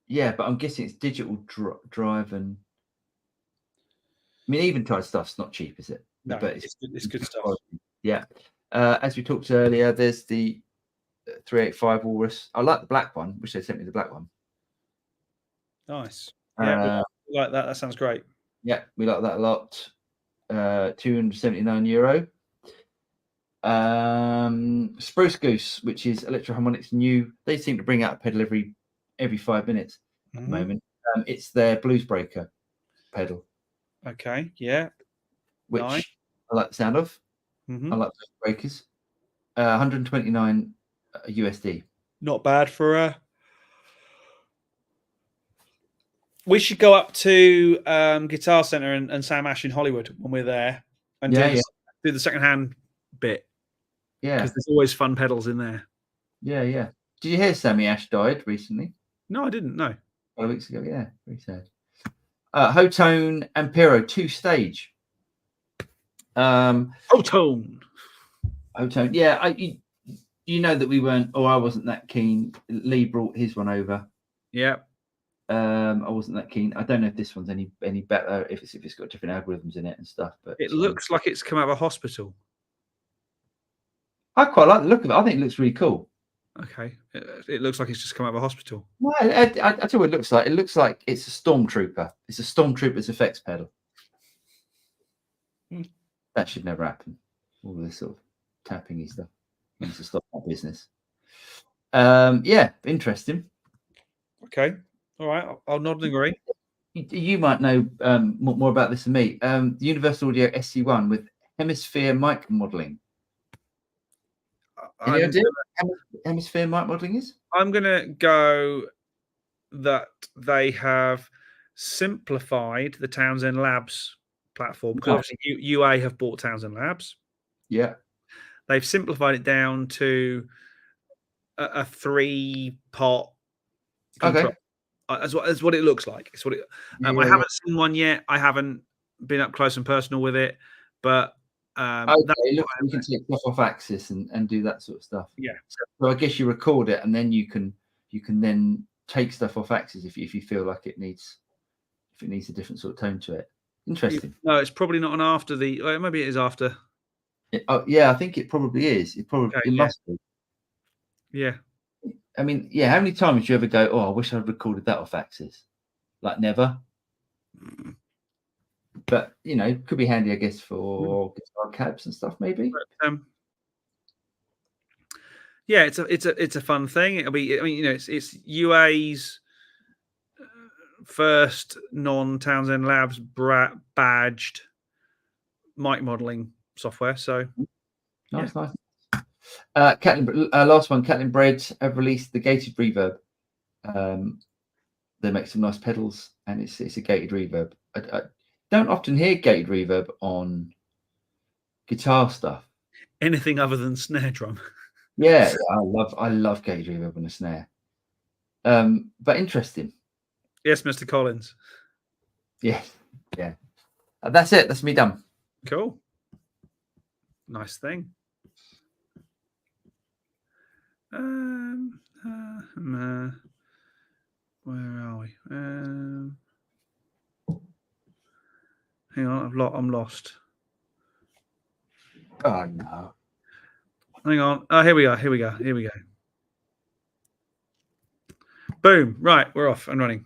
Yeah, but I'm guessing it's digital drive, and I mean, Eventide stuff's not cheap, is it? No, but it's good stuff. Yeah. As we talked earlier, there's the 385 Walrus. I like the black one. Wish they sent me the black one. Nice. Yeah, we like that. That sounds great. Yeah, we like that a lot. 279 euro. Spruce Goose, which is Electro-Harmonix new. They seem to bring out a pedal every 5 minutes at the moment. It's their Blues Breaker pedal. Okay, yeah. Which nice. I like the sound of. I like those breakers. 129 USD. Not bad for we should go up to Guitar Center and Sam Ash in Hollywood when we're there and do the secondhand bit. Yeah, because there's always fun pedals in there. Yeah. Did you hear Sammy Ash died recently? No, I didn't. No. 5 weeks ago. Yeah, very sad. Hotone Ampero 2-stage. Hotone. Yeah, you know that we weren't, or I wasn't that keen. Lee brought his one over. Yeah. I wasn't that keen. I don't know if this one's any better, if it's got different algorithms in it and stuff. But it looks like it's come out of a hospital. I quite like the look of it. I think it looks really cool. Okay, it looks like it's just come out of a hospital. Well, I tell you what it looks like. It looks like it's a Stormtrooper. It's a Stormtrooper's effects pedal. That should never happen. All this sort of tapping-y stuff needs to stop that business. Yeah, interesting. Okay, all right. I'll nod and agree. You might know more about this than me. The Universal Audio SC1 with hemisphere mic modeling. Any idea what hemisphere mic modeling is? I'm going to go that they have simplified the Townsend Labs platform, because obviously UA have bought Townsend Labs. Yeah. They've simplified it down to a 3-pot control. That's what it looks like. It's what it. I haven't seen one yet. I haven't been up close and personal with it, but you can take stuff off axis and do that sort of stuff. Yeah. So I guess you record it, and then you can then take stuff off axis if you feel like it needs a different sort of tone to it. Interesting. No, it's probably not an after the. Well, maybe it is after. Yeah, I think it probably is. It must be. Yeah. I mean, yeah. How many times do you ever go, "Oh, I wish I'd recorded that off Axis"? Like never. But could be handy, I guess, for guitar cabs and stuff, maybe. But, yeah, it's a fun thing. It'll be. I mean, it's UA's first non-Townsend Labs badged mic modeling software. So nice. Last one, Catlin Bread have released the gated reverb. They make some nice pedals, and it's a gated reverb. I don't often hear gated reverb on guitar stuff. Anything other than snare drum. Yeah, I love gated reverb on a snare. But interesting. Yes, Mr. Collins. Yeah. That's it. That's me done. Cool. Nice thing. Where are we? Hang on, I'm lost. Oh no. Hang on. Oh, here we go. Boom. Right, we're off and running.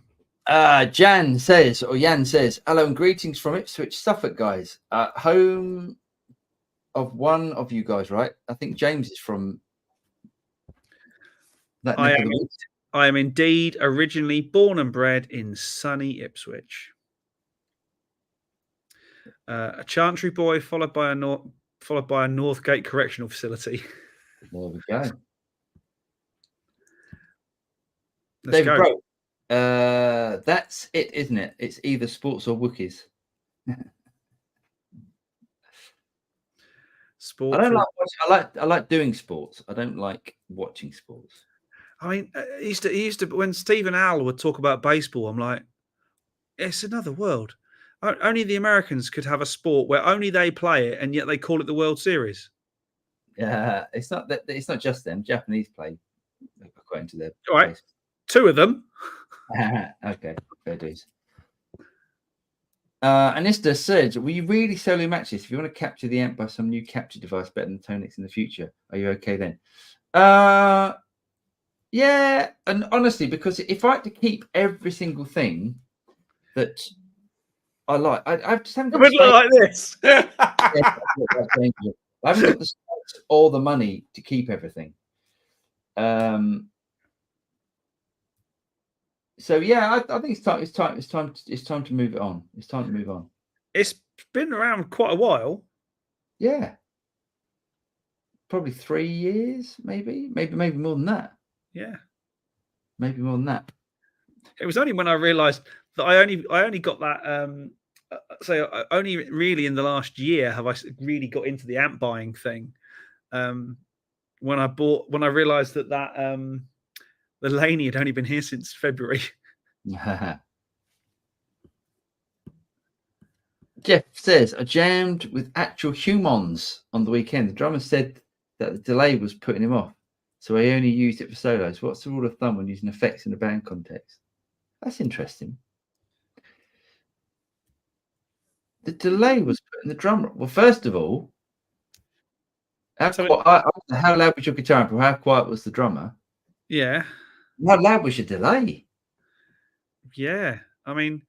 Jan says, hello and greetings from Ipswich, Suffolk, guys. Home of one of you guys, right? I think James is from that neck of the woods. I am indeed originally born and bred in sunny Ipswich. A Chantry boy, followed by a Northgate correctional facility. There we go. Let's David go. Bro, that's it, isn't it? It's either sports or Wookiees. Sports. I don't like watching. I like doing sports. I don't like watching sports. I mean, he used to when Steve and Al would talk about baseball, I'm like, it's another world. Only the Americans could have a sport where only they play it, and yet they call it the World Series. Yeah, it's not just them. Japanese play according to their. All right, baseball. 2 of them. Okay, fair dues. Anista said, will you really solo matches? If you want to capture the amp by some new capture device better than Tonex in the future, are you okay then? Yeah, and honestly, because if I had to keep every single thing that I like, I just haven't got like this. I haven't got the space or the money to keep everything. So yeah, I think it's time to move it on. It's time to move on. It's been around quite a while. Yeah, probably 3 years, maybe more than that. Yeah, maybe more than that. It was only when I realised that I only got that. So only really in the last year have I really got into the amp buying thing. When I realised that the Laney had only been here since February. Jeff says, I jammed with actual humans on the weekend. The drummer said that the delay was putting him off, so he only used it for solos. What's the rule of thumb when using effects in a band context? That's interesting. The delay was putting the drummer. Well, first of all, how loud was your guitar amp? How quiet was the drummer? Yeah. How loud was your delay? Yeah, I mean,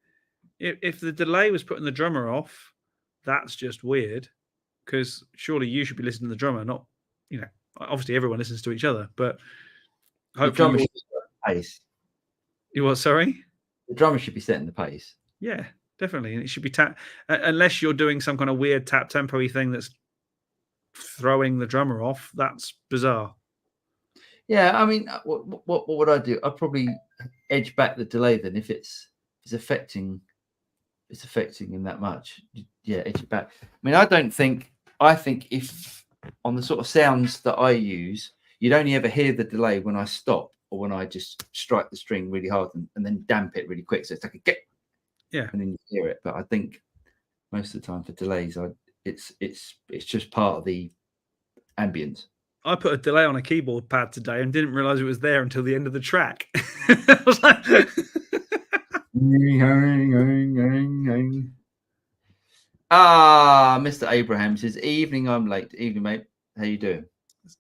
if the delay was putting the drummer off, that's just weird. Because surely you should be listening to the drummer, not, obviously everyone listens to each other, but hopefully the drummer should be setting the pace. You what? Sorry, the drummer should be setting the pace. Yeah, definitely, and it should be unless you're doing some kind of weird tap tempo-y thing that's throwing the drummer off. That's bizarre. Yeah, I mean, what would I do? I'd probably edge back the delay then if it's affecting him that much. Yeah, edge it back. I mean, I think if on the sort of sounds that I use, you'd only ever hear the delay when I stop or when I just strike the string really hard and then damp it really quick. So it's like a get. Yeah. And then you hear it. But I think most of the time for delays, it's just part of the ambience. I put a delay on a keyboard pad today and didn't realize it was there until the end of the track. I was like, Mr. Abraham says, evening, I'm late. Evening, mate. How you doing?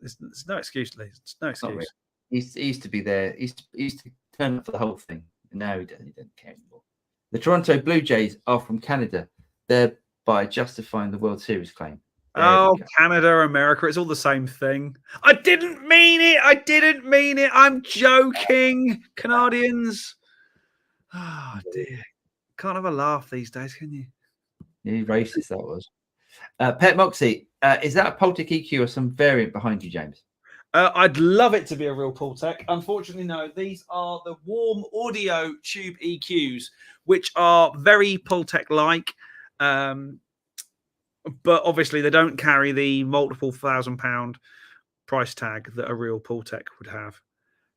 It's no excuse, Lee. It's no excuse. Really. He used to be there. He used to turn up for the whole thing. Now he doesn't care anymore. The Toronto Blue Jays are from Canada, thereby justifying the World Series claim. Oh, Canada, America, it's all the same thing. I didn't mean it. I'm joking. Canadians. Oh, dear. Can't have a laugh these days, can you? Yeah, racist that was. Pet Moxie, is that a Pultec EQ or some variant behind you, James? I'd love it to be a real Pultec. Unfortunately, no. These are the warm audio tube EQs, which are very Pultec-like. But obviously, they don't carry the multiple £1,000 price tag that a real Pultec would have.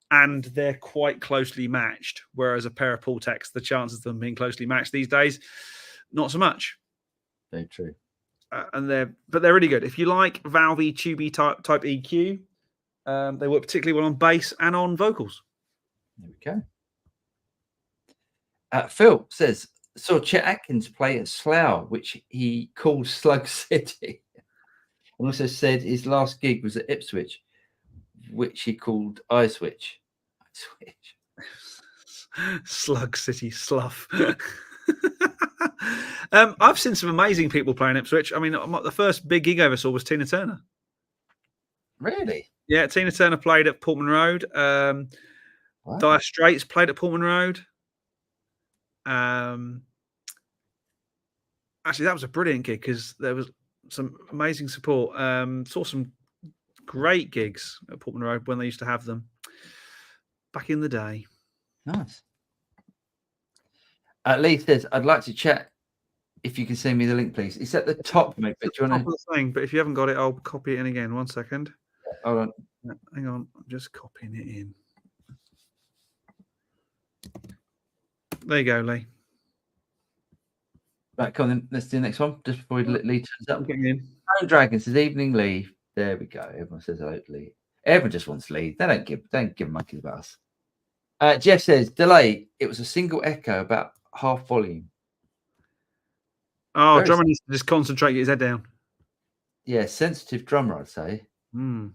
And they're quite closely matched, whereas a pair of Pultecs, the chances of them being closely matched these days, not so much. Very true. They're really good. If you like valvey, tubey type EQ, they work particularly well on bass and on vocals. There we go. Phil says, saw Chet Atkins play at Slough, which he called Slug City. And also said his last gig was at Ipswich, which he called Ipswich. Slug City Slough. I've seen some amazing people playing Ipswich. I mean, the first big gig I ever saw was Tina Turner. Really? Yeah, Tina Turner played at Portman Road. Wow. Dire Straits played at Portman Road. Actually, that was a brilliant gig because there was some amazing support. Saw some great gigs at Portman Road when they used to have them back in the day. Nice. Lee says, I'd like to chat if you can send me the link, please. It's at the top, mate. But, do you want to... but if you haven't got it, I'll copy it in again. 1 second. Hold on. Hang on. I'm just copying it in. There you go, Lee. Right, come on then. Let's do the next one just before Lee turns up. Getting in. Iron Dragon says, evening, Lee. There we go. Everyone says hello to Lee. Everyone just wants Lee. They don't give monkeys about us. Jeff says, delay. It was a single echo about half volume. Oh, drummer needs to just concentrate, get his head down. Yeah, sensitive drummer, I'd say. Mm.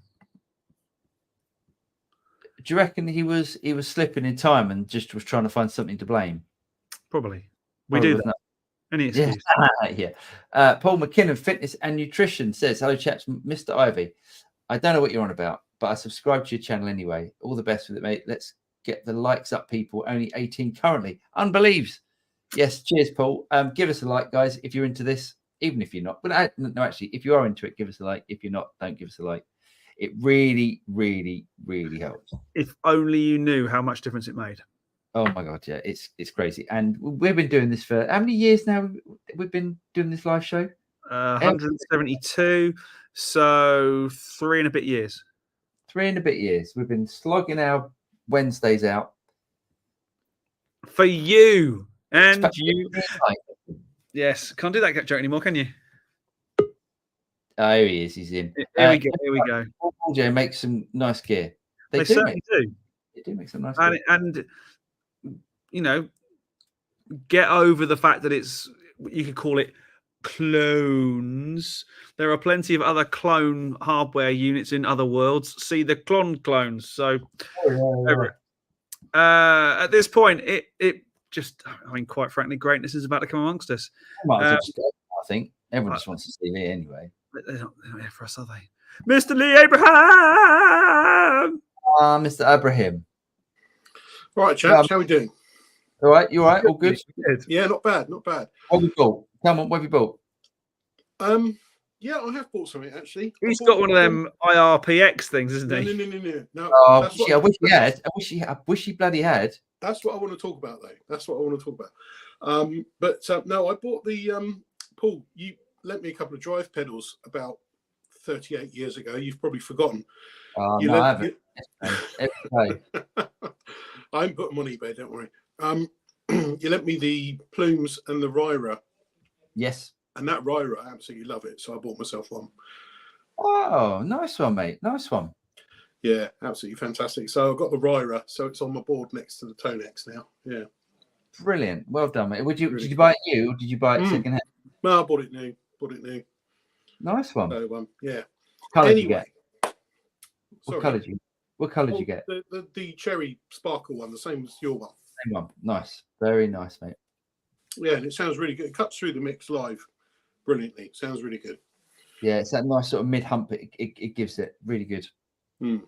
Do you reckon he was slipping in time and just was trying to find something to blame? Probably. We do that. Any excuse. Yeah. Paul McKinnon, Fitness and Nutrition says, hello, chaps, Mr. Ivy. I don't know what you're on about, but I subscribe to your channel anyway. All the best with it, mate. Let's get the likes up, people. Only 18 currently. Unbelieves. Yes, cheers, Paul. Give us a like, guys, if you're into this, even if you're not. But no, actually, if you are into it, give us a like. If you're not, don't give us a like. It really, really, really helps. If only you knew how much difference it made. Oh my God, yeah, it's crazy. And we've been doing this for how many years now? We've been doing this live show? 172. So 3 and a bit years. 3 and a bit years. We've been slogging our Wednesdays out. For you. And you. Yes. Can't do that joke anymore, can you? Oh, here he is. He's in. Here we go. Paul makes some nice gear. They certainly do. They do make some nice gear. And, you know, get over the fact that you could call it clones. There are plenty of other clone hardware units in other worlds. See the clones. So, at this point, it just, I mean, quite frankly, greatness is about to come amongst us. I think everyone just wants to see me anyway. They're not here for us, are they? Mr. Lee Abraham! Mr. Abraham. All right, chaps, how are we doing? All right, you all right? All good? Yeah, not bad, not bad. What have you bought? Come on, what have you bought? Yeah, I have bought something actually. He's got one of them IRPX things, isn't he? No. Oh, I wish he had. I wish he bloody had. That's what I want to talk about, though. That's what I want to talk about. No, I bought the Paul. You lent me a couple of drive pedals about 38 years ago. You've probably forgotten. No, I haven't. I haven't put them on eBay. Don't worry. You lent me the Plumes and the Ryra. Yes. And that Ryra, I absolutely love it. So I bought myself one. Oh, nice one, mate. Nice one. Yeah, absolutely fantastic. So I've got the Ryra, so it's on my board next to the Tonex now. Yeah. Brilliant. Well done, mate. Did you buy it new or did you buy it second hand? No, I bought it new. Nice one. So yeah. Colour Anyway, you get? What colour did you get? The cherry sparkle one, the same as your one. Same one. Nice. Very nice, mate. Yeah, and it sounds really good. It cuts through the mix live brilliantly. It sounds really good. Yeah, it's that nice sort of mid hump. It gives it really good. Yeah,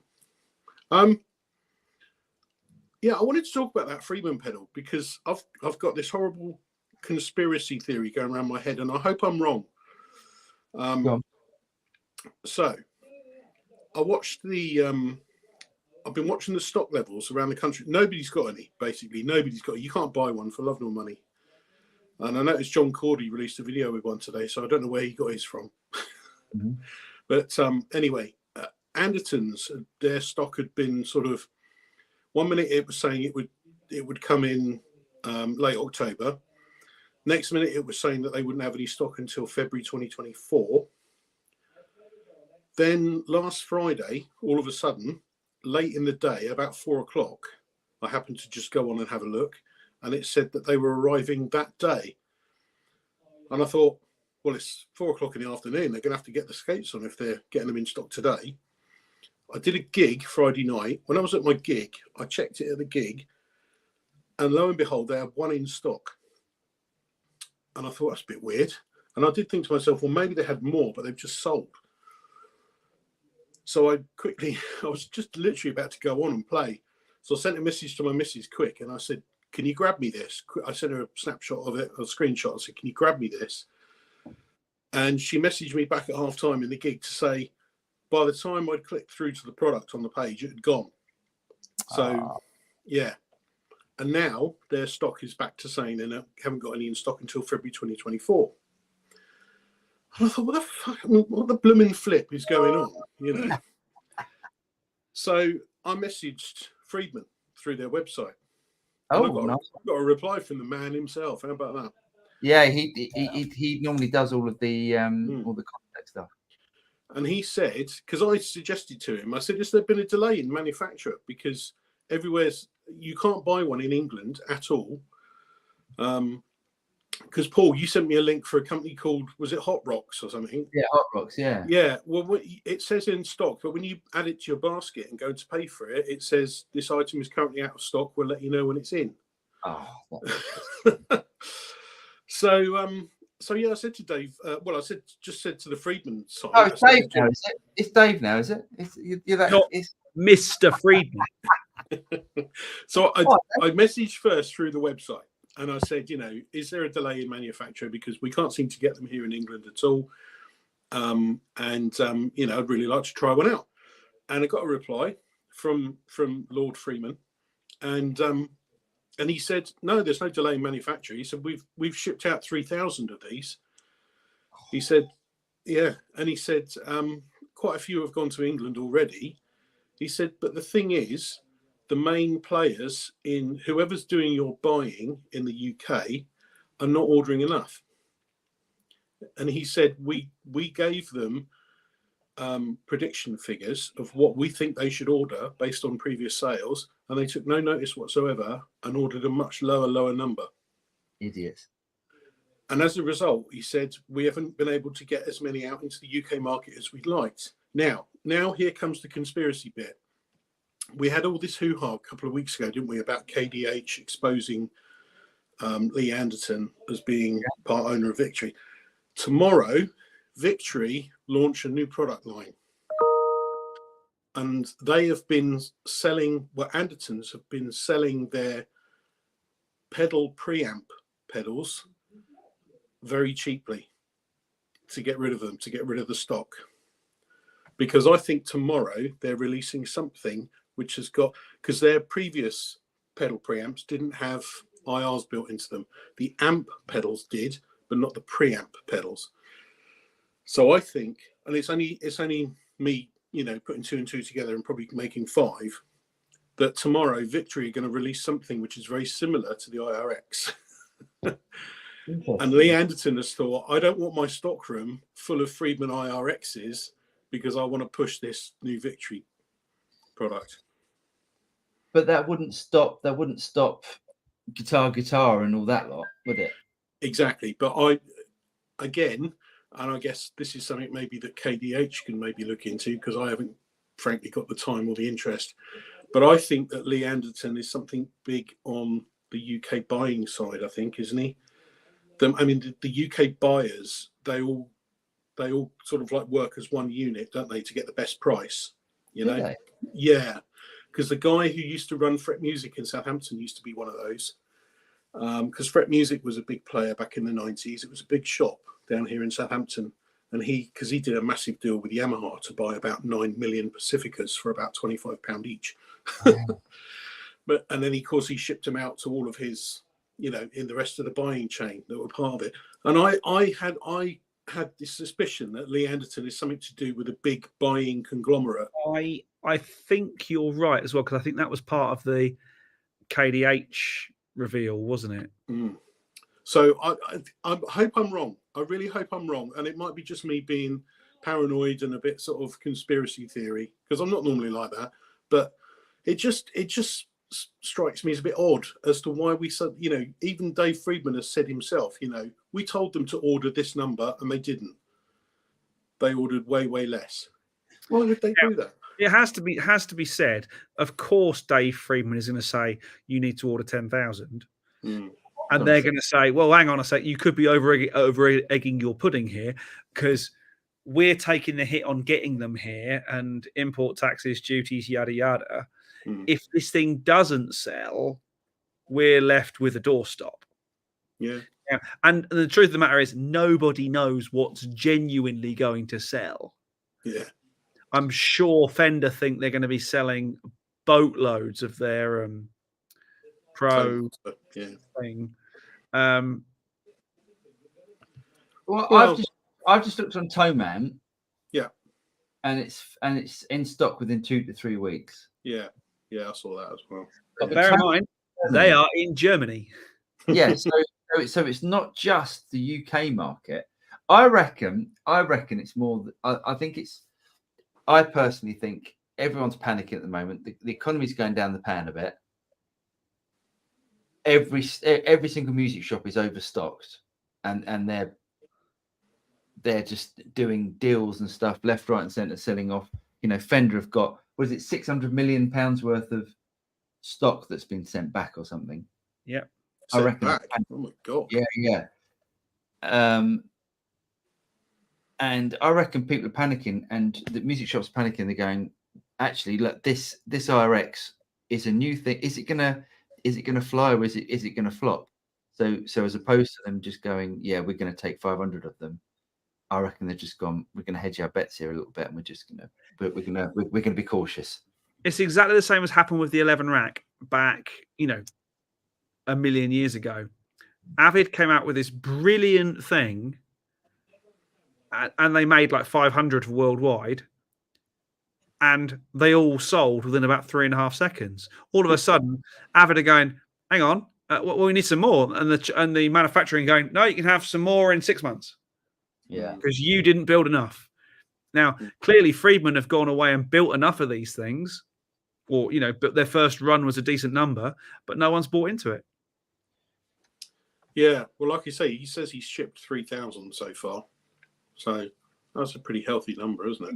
I wanted to talk about that Friedman pedal because I've got this horrible conspiracy theory going around my head, and I hope I'm wrong. So I watched I've been watching the stock levels around the country. Nobody's got any, basically. Nobody's got. You can't buy one for love nor money. And I noticed John Cordy released a video with one today, so I don't know where he got his from. But anyway, Anderton's, their stock had been sort of, one minute it was saying it would come in late October. Next minute it was saying that they wouldn't have any stock until February 2024. Then last Friday, all of a sudden, late in the day, about 4 o'clock, I happened to just go on and have a look, and it said that they were arriving that day. And I thought, well, it's 4 o'clock in the afternoon. They're going to have to get the skates on if they're getting them in stock today. I did a gig Friday night. When I was at my gig, I checked it at the gig, and lo and behold, they had one in stock. And I thought, that's a bit weird. And I did think to myself, well, maybe they had more, but they've just sold. So I was just literally about to go on and play. So I sent a message to my missus quick, and I said, can you grab me this? I sent her a snapshot of it, a screenshot. I said, can you grab me this? And she messaged me back at half time in the gig to say, by the time I'd clicked through to the product on the page, it had gone. So, yeah. And now their stock is back to saying they haven't got any in stock until February 2024. And I thought, what the fuck? I mean, what the blooming flip is going on? You know. So I messaged Friedman through their website. Oh, I got a reply from the man himself. How about that? Yeah, he normally does all of the contact stuff. And he said, because I suggested to him, I said, has there been a delay in manufacture? Because everywhere's, you can't buy one in England at all. Because Paul, you sent me a link for a company called, was it Hot Rocks or something? Yeah, Hot Rocks, yeah. Yeah, well, it says in stock, but when you add it to your basket and go to pay for it, it says this item is currently out of stock. We'll let you know when it's in. Oh. So yeah, I said to Dave. Well, I just said to the Friedman side. Oh, it's Dave now, is it? It's Dave now, is it? You're that. Not Mr. Friedman. So I messaged first through the website. And I said, you know, is there a delay in manufacture? Because we can't seem to get them here in England at all. You know, I'd really like to try one out. And I got a reply from Lord Freeman. And he said, no, there's no delay in manufacture. He said, we've shipped out 3,000 of these. He said, yeah. And he said, quite a few have gone to England already. He said, but the thing is, the main players in whoever's doing your buying in the UK are not ordering enough. And he said, we gave them prediction figures of what we think they should order based on previous sales, and they took no notice whatsoever and ordered a much lower number. Idiots. And as a result, he said, we haven't been able to get as many out into the UK market as we'd liked. Now here comes the conspiracy bit. We had all this hoo-ha a couple of weeks ago, didn't we, about KDH exposing Lee Anderton as being part owner of Victory. Tomorrow, Victory launch a new product line. And they have been selling, Andertons have been selling their pedal preamp pedals very cheaply to get rid of them, to get rid of the stock. Because I think tomorrow they're releasing something which has got, because their previous pedal preamps didn't have IRs built into them. The amp pedals did, but not the preamp pedals. So I think, and it's only me, you know, putting 2 and 2 together and probably making 5, that tomorrow Victory are going to release something which is very similar to the IRX. And Lee Anderton has thought, I don't want my stockroom full of Friedman IRXs because I want to push this new Victory product. But that wouldn't stop guitar and all that lot, would it? Exactly. But again, and I guess this is something maybe that KDH can maybe look into, because I haven't frankly got the time or the interest. But I think that Lee Anderton is something big on the UK buying side, I think, isn't he? I mean, the UK buyers, they all sort of like work as one unit, don't they, to get the best price, you know? they? Yeah, because the guy who used to run Fret Music in Southampton used to be one of those. Because Fret Music was a big player back in the 90s. It was a big shop down here in Southampton. And because he did a massive deal with Yamaha to buy about 9 million Pacificas for about £25 each. And then, of course, he shipped them out to all of his, you know, in the rest of the buying chain that were part of it. And I had this suspicion that Lee Anderton is something to do with a big buying conglomerate. I think you're right as well, because I think that was part of the KDH reveal, wasn't it? Mm. So I hope I'm wrong. I really hope I'm wrong. And it might be just me being paranoid and a bit sort of conspiracy theory, because I'm not normally like that. But it just strikes me as a bit odd as to why we said, you know, even Dave Friedman has said himself, you know, we told them to order this number and they didn't. They ordered way, way less. Why would they do that? It has to be said. Of course, Dave Friedman is going to say you need to order 10,000, and they're going to say, "Well, hang on a sec, you could be over egging your pudding here, because we're taking the hit on getting them here, and import taxes, duties, yada yada. If this thing doesn't sell, we're left with a doorstop." Yeah. And the truth of the matter is, nobody knows what's genuinely going to sell. Yeah. I'm sure Fender think they're going to be selling boatloads of their Pro thing. Well, I've just looked on Tonex. Yeah. And it's in stock within 2 to 3 weeks. Yeah, I saw that as well. But bear in mind, they are in Germany. Yeah, so it's not just the UK market. I reckon it's more. I personally think everyone's panicking at the moment. The economy's going down the pan a bit. Every single music shop is overstocked, and they're just doing deals and stuff left, right, and centre, selling off. You know, Fender have got, what is it, £600 million worth of stock that's been sent back or something. Yeah, I reckon. Back. Oh my god. Yeah. And I reckon people are panicking, and the music shops are panicking. They're going, actually, look, this RX is a new thing. Is it gonna fly, or is it gonna flop? So as opposed to them just going, yeah, we're gonna take 500 of them, I reckon they've just gone, we're gonna hedge our bets here a little bit, and we're gonna be cautious. It's exactly the same as happened with the 11 rack back, you know, a million years ago. Avid came out with this brilliant thing, and they made like 500 worldwide, and they all sold within about 3.5 seconds. All of a sudden, Avid are going, hang on, we need some more. And the manufacturing going, no, you can have some more in 6 months. Yeah. Because you didn't build enough. Now, clearly, Friedman have gone away and built enough of these things, or, you know, but their first run was a decent number, but no one's bought into it. Yeah, well, like you say, he says he's shipped 3,000 so far. So that's a pretty healthy number, isn't it?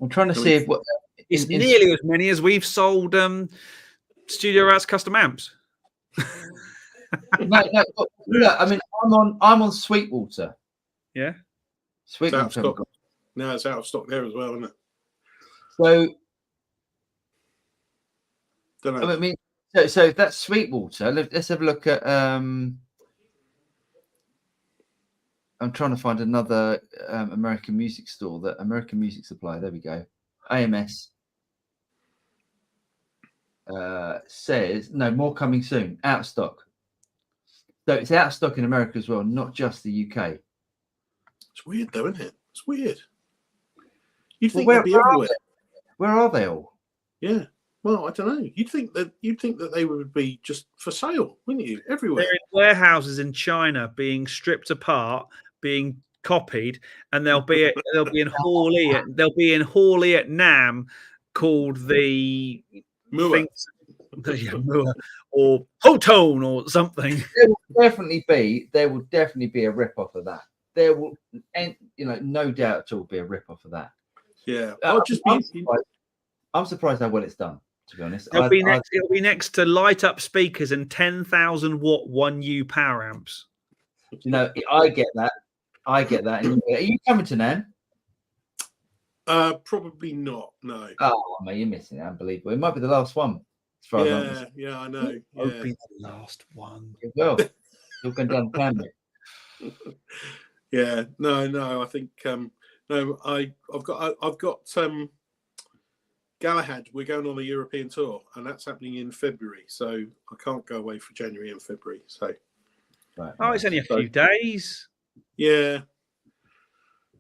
I'm trying to see if it's nearly as many as we've sold Studio House custom amps. No, look, I mean, I'm on Sweetwater. Yeah, Sweetwater. No, it's out of stock there as well, isn't it? So, Don't know. I mean, so if that's Sweetwater, let's have a look at. I'm trying to find another American music store, that American Music Supply. There we go. AMS says no more coming soon. Out of stock. So it's out of stock in America as well, not just the UK. It's weird, though, isn't it? It's weird. You'd think Well, they'd be everywhere. Where are they all? Yeah. Well, I don't know. You'd think that they would be just for sale, wouldn't you? Everywhere. they're in warehouses in China being stripped apart, being copied, and they'll be in Hawley at Nam, called the Mua. or Hotone or something. There will definitely be a rip off of that. there will, and no doubt at all, be a rip off of that. Yeah, I'll just be. I'm surprised how well it's done. To be honest, it'll be next to light up speakers and 10,000 watt 1U power amps. I get that. Are you coming to Nan? Probably not. No. Oh, mate, you're missing it. Unbelievable. It might be the last one. As far as I'm concerned. Yeah, I know. It'll be the last one. It will. You're going down the pan, mate. Yeah. No. I think no. I've got Galahad. We're going on a European tour, and that's happening in February. So I can't go away for January and February. So. Right. Oh, it's only a few days. Yeah.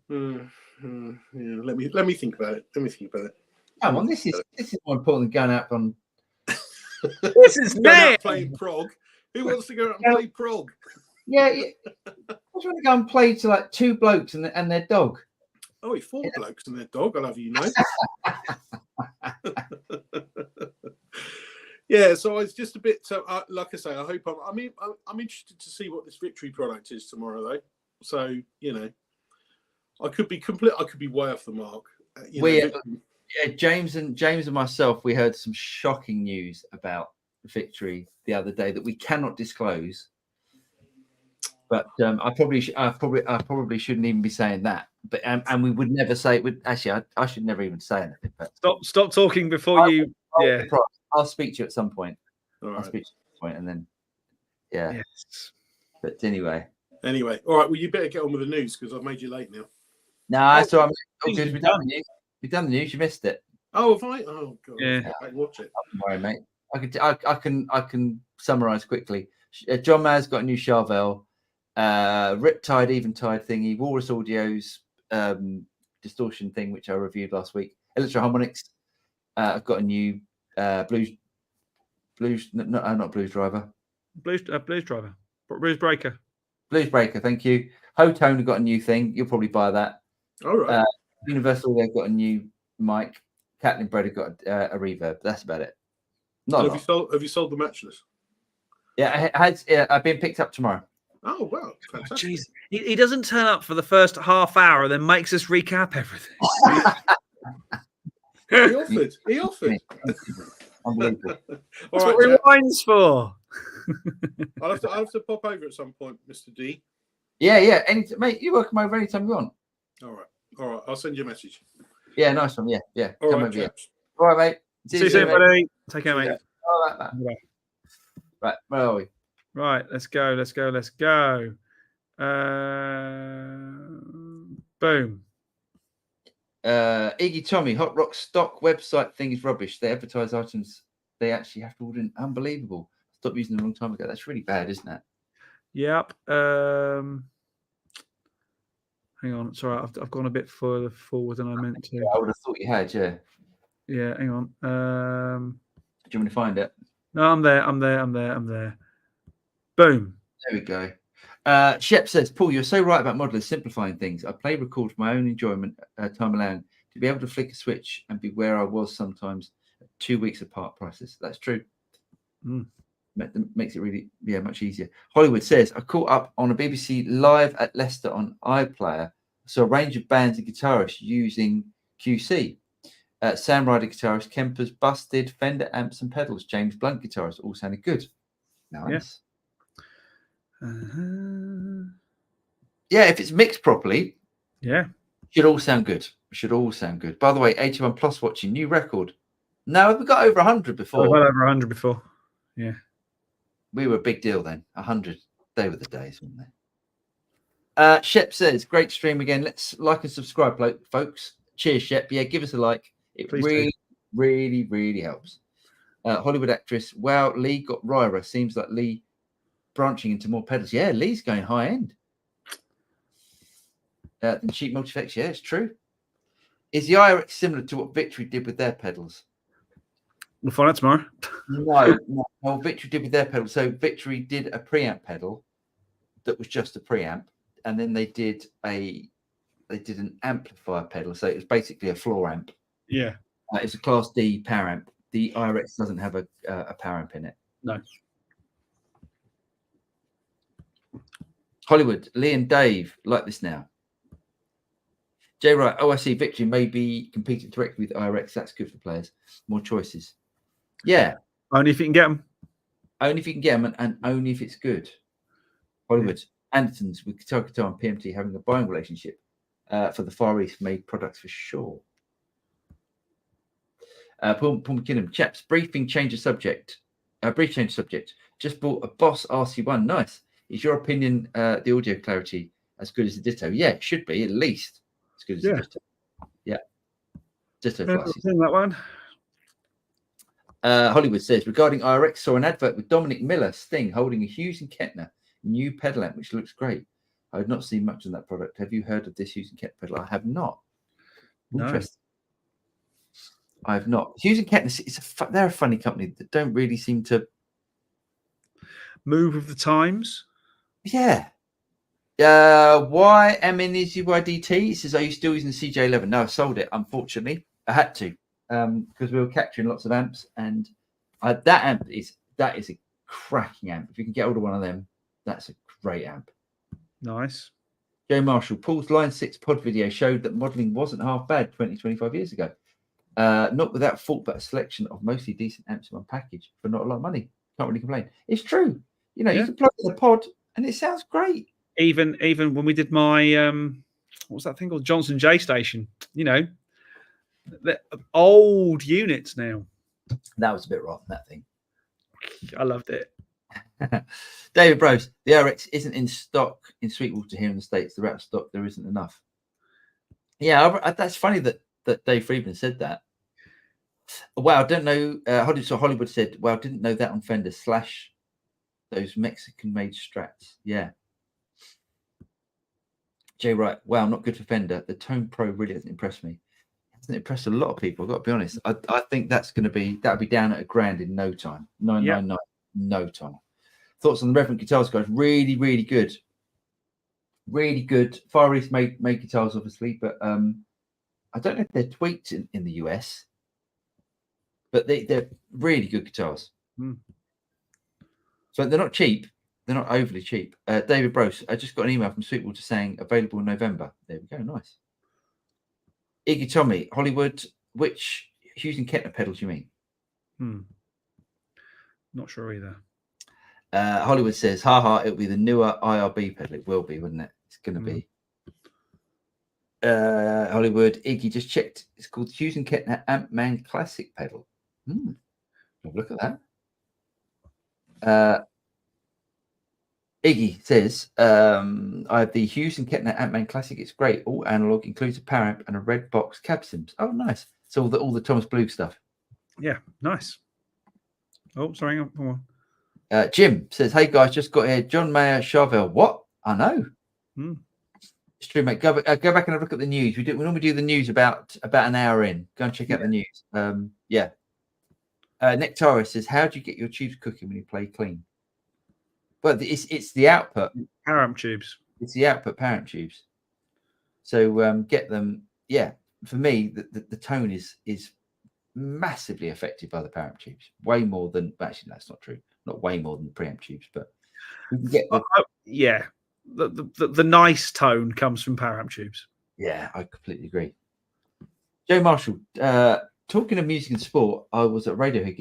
Yeah. Let me think about it. Come on, this is more important than going out on. This is me playing prog. Who wants to go out and play prog? Yeah. I was going to go and play to like 2 blokes and their dog. Oh, 4 blokes and their dog. I'll have you know. Yeah, so it's just a bit. Like I say, I hope I'm interested to see what this Victory product is tomorrow, though. So I could be way off the mark. James and myself, we heard some shocking news about Victory the other day that we cannot disclose. But I probably shouldn't even be saying that. But and we would never say it. Actually, I should never even say anything. But stop talking before you. Yeah, I'll speak to you at some point. All right. I'll speak to you at some point, and then Yes. But anyway. All right. Well, you better get on with the news because I've made you late now. No, so we've done the news. We've done the news. You missed it. Oh, have I? Oh God. Yeah. I can watch it. Don't worry, mate. I can summarize quickly. John Mayer's got a new Charvel, Riptide, Eventide thingy, Walrus Audio's distortion thing, which I reviewed last week. Electro Harmonics. I've got a new not Blues Driver. Blues Driver. Blues Breaker. Blues Breaker, thank you. Hotone have got a new thing. You'll probably buy that. All right. Universal, they've got a new mic. Catlin Bread have got a reverb. That's about it. Have you sold the matchless? Yeah, I've been picked up tomorrow. Oh wow, fantastic. Jeez. He doesn't turn up for the first half hour and then makes us recap everything. He offered. Unbelievable. That's what Rewind's for. I'll have to pop over at some point, Mr. D. Yeah. Mate, you're welcome over anytime you want. All right. I'll send you a message. Yeah, nice one. Yeah. All Come right, over here. chaps. All right, mate. See you soon, buddy. Take care, mate. Yeah. All right, mate. Right, where are we? Right, let's go. Boom. Iggy Tommy, Hot Rock stock website thing is rubbish. They advertise items they actually have to order. Unbelievable. Stopped using them a long time ago. That's really bad, isn't it? Yep. Hang on. Sorry, I've gone a bit further forward than I meant to. Yeah, I would have thought you had, yeah. Yeah, hang on. Do you want me to find it? No, I'm there. Boom. There we go. Shep says, Paul, you're so right about modelers simplifying things. I play record for my own enjoyment, time allowing, to be able to flick a switch and be where I was sometimes 2 weeks apart prices. That's true. Makes it really, much easier. Hollywood says, I caught up on a BBC Live at Leicester on iPlayer. So a range of bands and guitarists using QC. Sam Ryder guitarist, Kemper's Busted, Fender amps and pedals, James Blunt guitarist, all sounded good. Nice. Yeah, if it's mixed properly, should all sound good. By the way, 81 Plus watching, new record. No, we got over 100 before. Well over 100 before. Yeah. We were a big deal then. 100. They were the days, weren't they? Shep says, great stream again. Let's like and subscribe, folks. Cheers, Shep. Yeah, give us a like. It really helps. Hollywood actress. Wow, Lee got Ryra. Seems like Lee branching into more pedals. Yeah, Lee's going high end. Cheap multi-effects. Yeah, it's true. Is the IRX similar to what Victory did with their pedals? We'll find out tomorrow. No, Victory did with their pedal. So Victory did a preamp pedal that was just a preamp, and then they did an amplifier pedal. So it was basically a floor amp. Yeah. It's a Class D power amp. The IRX doesn't have a power amp in it. No. Hollywood, Lee and Dave, like this now. Jay Wright, OIC Victory may be competing directly with IRX. That's good for players. More choices. Yeah. Only if you can get them. Only if you can get them and only if it's good. Hollywood, Andertons with Guitar and PMT having a buying relationship for the Far East made products for sure. Paul McKinnon, chaps, brief change of subject. Just bought a Boss RC1. Nice. Is your opinion the audio clarity as good as the Ditto? Yeah, it should be at least as good as the Ditto. Yeah. Ditto for RC. That one. Hollywood says, regarding IRX, saw an advert with Dominic Miller, Sting, holding a Hughes and Kettner new pedal amp, which looks great. I have not seen much on that product. Have you heard of this Hughes and Kettner pedal? I have not. No. Interesting. I have not. Hughes and Kettner, they're a funny company that don't really seem to move with the times. Yeah. Why MNZYDT? It says, are you still using the CJ11? No, I sold it, unfortunately. I had to because we were capturing lots of amps, and that is a cracking amp. If you can get hold of one of them, that's a great amp. Nice. Joe Marshall, Paul's Line 6 pod video showed that modelling wasn't half bad 25 years ago. Not without fault, but a selection of mostly decent amps in one package for not a lot of money. Can't really complain. It's true. You know, you can plug in the pod and it sounds great. Even when we did my what was that thing called, Johnson J Station? You know, the old units now. That was a bit rotten, that thing. I loved it. David Bros, the RX isn't in stock in Sweetwater here in the States. They're out of stock. There isn't enough. Yeah, that's funny that Dave Friedman said that. Wow, I don't know. So Hollywood said, well, didn't know that on Fender / those Mexican-made Strats. Yeah. Jay Wright, wow, not good for Fender. The Tone Pro really hasn't impressed me. It hasn't impressed a lot of people. I've got to be honest. I think that'll be down at $1,000 in no time. 999, no time. Thoughts on the Reverend Guitars, guys? Really, really good. Really good. Far East made guitars, obviously, but I don't know if they're tweaked in the US, but they're really good guitars. So they're not cheap. They're not overly cheap. David Brose, I just got an email from Sweetwater saying available in November. There we go. Nice. Iggy Tommy, Hollywood, which Hughes and Kettner pedals do you mean? Not sure either. Hollywood says, haha, it'll be the newer IRB pedal. It will be, wouldn't it? It's going to be. Hollywood, Iggy just checked. It's called Hughes and Kettner Amp-Man Classic pedal. Look at that. Iggy says, I have the Hughes and Kettner Amp-Man Classic. It's great. All analog, includes a power amp and a red box cab sims. Oh, nice. So all the Thomas Blue stuff. Yeah, nice. Oh, sorry. Hang on. Jim says, hey guys, just got here. John Mayer, Charvel. What? I know. It's true, mate. Go back and have a look at the news. We normally do the news about an hour in. Go and check out the news. Nectaris says, how do you get your tubes cooking when you play clean? Well, it's the output. Power amp tubes. It's the output power amp tubes. So get them. Yeah, for me, the tone is massively affected by the power amp tubes. Way more than, actually, that's not true. Not way more than the preamp tubes, but we can get the nice tone comes from power amp tubes. Yeah, I completely agree. Joe Marshall, talking of music and sport, I was at a Radiohead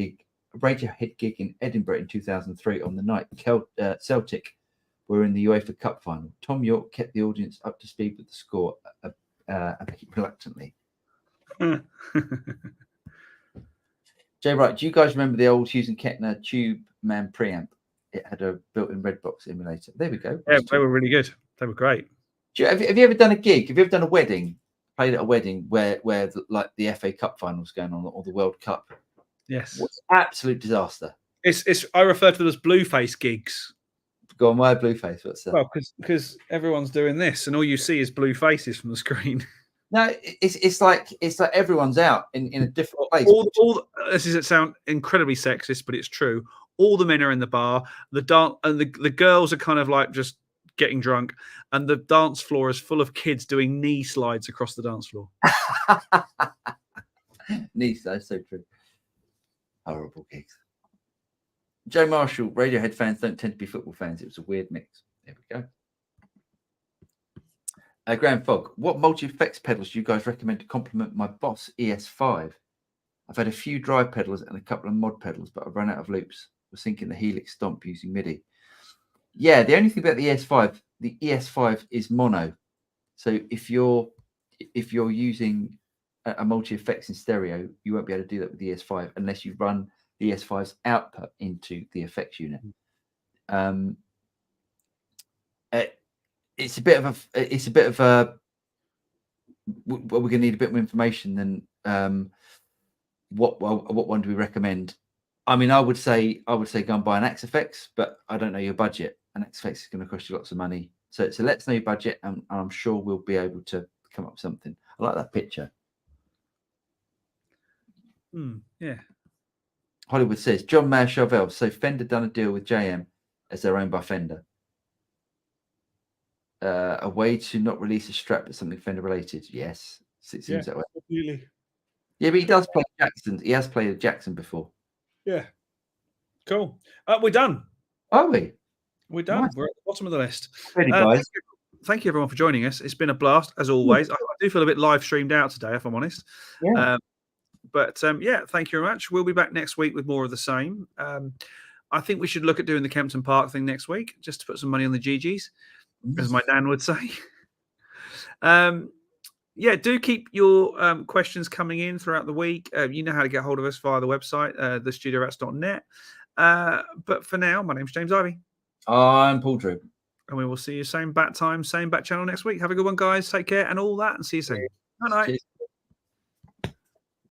gig in Edinburgh in 2003 on the night Celtic were in the UEFA Cup final. Tom York kept the audience up to speed with the score a bit reluctantly. Jay Wright, do you guys remember the old Hughes and Kettner Tube Man preamp? It had a built-in Redbox emulator. There we go. Yeah, they were really good. They were great. Have you ever done a gig? Have you ever done a wedding? Played at a wedding where like the FA Cup finals going on or the World Cup? Yes. What absolute disaster. It's I refer to them as blueface gigs. Go on, why blueface? What's that? Well, because everyone's doing this and all you see is blue faces from the screen. No, it's like everyone's out in a different place. This is sound incredibly sexist, but it's true. All the men are in the bar. The girls are kind of like just getting drunk, and the dance floor is full of kids doing knee slides across the dance floor. Knee slides, so true. Horrible gigs. Joe Marshall, Radiohead fans don't tend to be football fans. It was a weird mix. There we go. Graham Fogg, what multi-effects pedals do you guys recommend to complement my Boss ES5? I've had a few drive pedals and a couple of mod pedals, but I've run out of loops. Was thinking the Helix Stomp using MIDI. Yeah, the only thing about the ES5 is mono. So if you're using a multi-effects in stereo, you won't be able to do that with the ES5 unless you run the ES5's output into the effects unit. It's a bit of a we're going to need a bit more information than what one do we recommend. I mean, I would say go and buy an Axe-Fx, but I don't know your budget. An Axe-Fx is going to cost you lots of money. So let's know your budget, and I'm sure we'll be able to come up with something. I like that picture. Yeah. Hollywood says, John Mayer Chauvel, so Fender done a deal with JM as they're owned by Fender. A way to not release a strap but something Fender related. Yes, it seems that way. Absolutely. Yeah, but he does play Jackson. He has played Jackson before. Yeah. Cool. We're done. Are we? We're done. Nice. We're at the bottom of the list. Ready, guys. Thank you everyone for joining us. It's been a blast as always. I do feel a bit live streamed out today, if I'm honest. Yeah. But yeah, thank you very much. We'll be back next week with more of the same. I think we should look at doing the Kempton Park thing next week, just to put some money on the GGs, as my nan would say. Yeah, do keep your questions coming in throughout the week. You know how to get hold of us via the website, thestudiorats.net. But for now, my name's James Ivey. I'm Paul Drew. And we will see you same bat time, same bat channel next week. Have a good one, guys. Take care and all that, and see you soon. Good night. Cheers.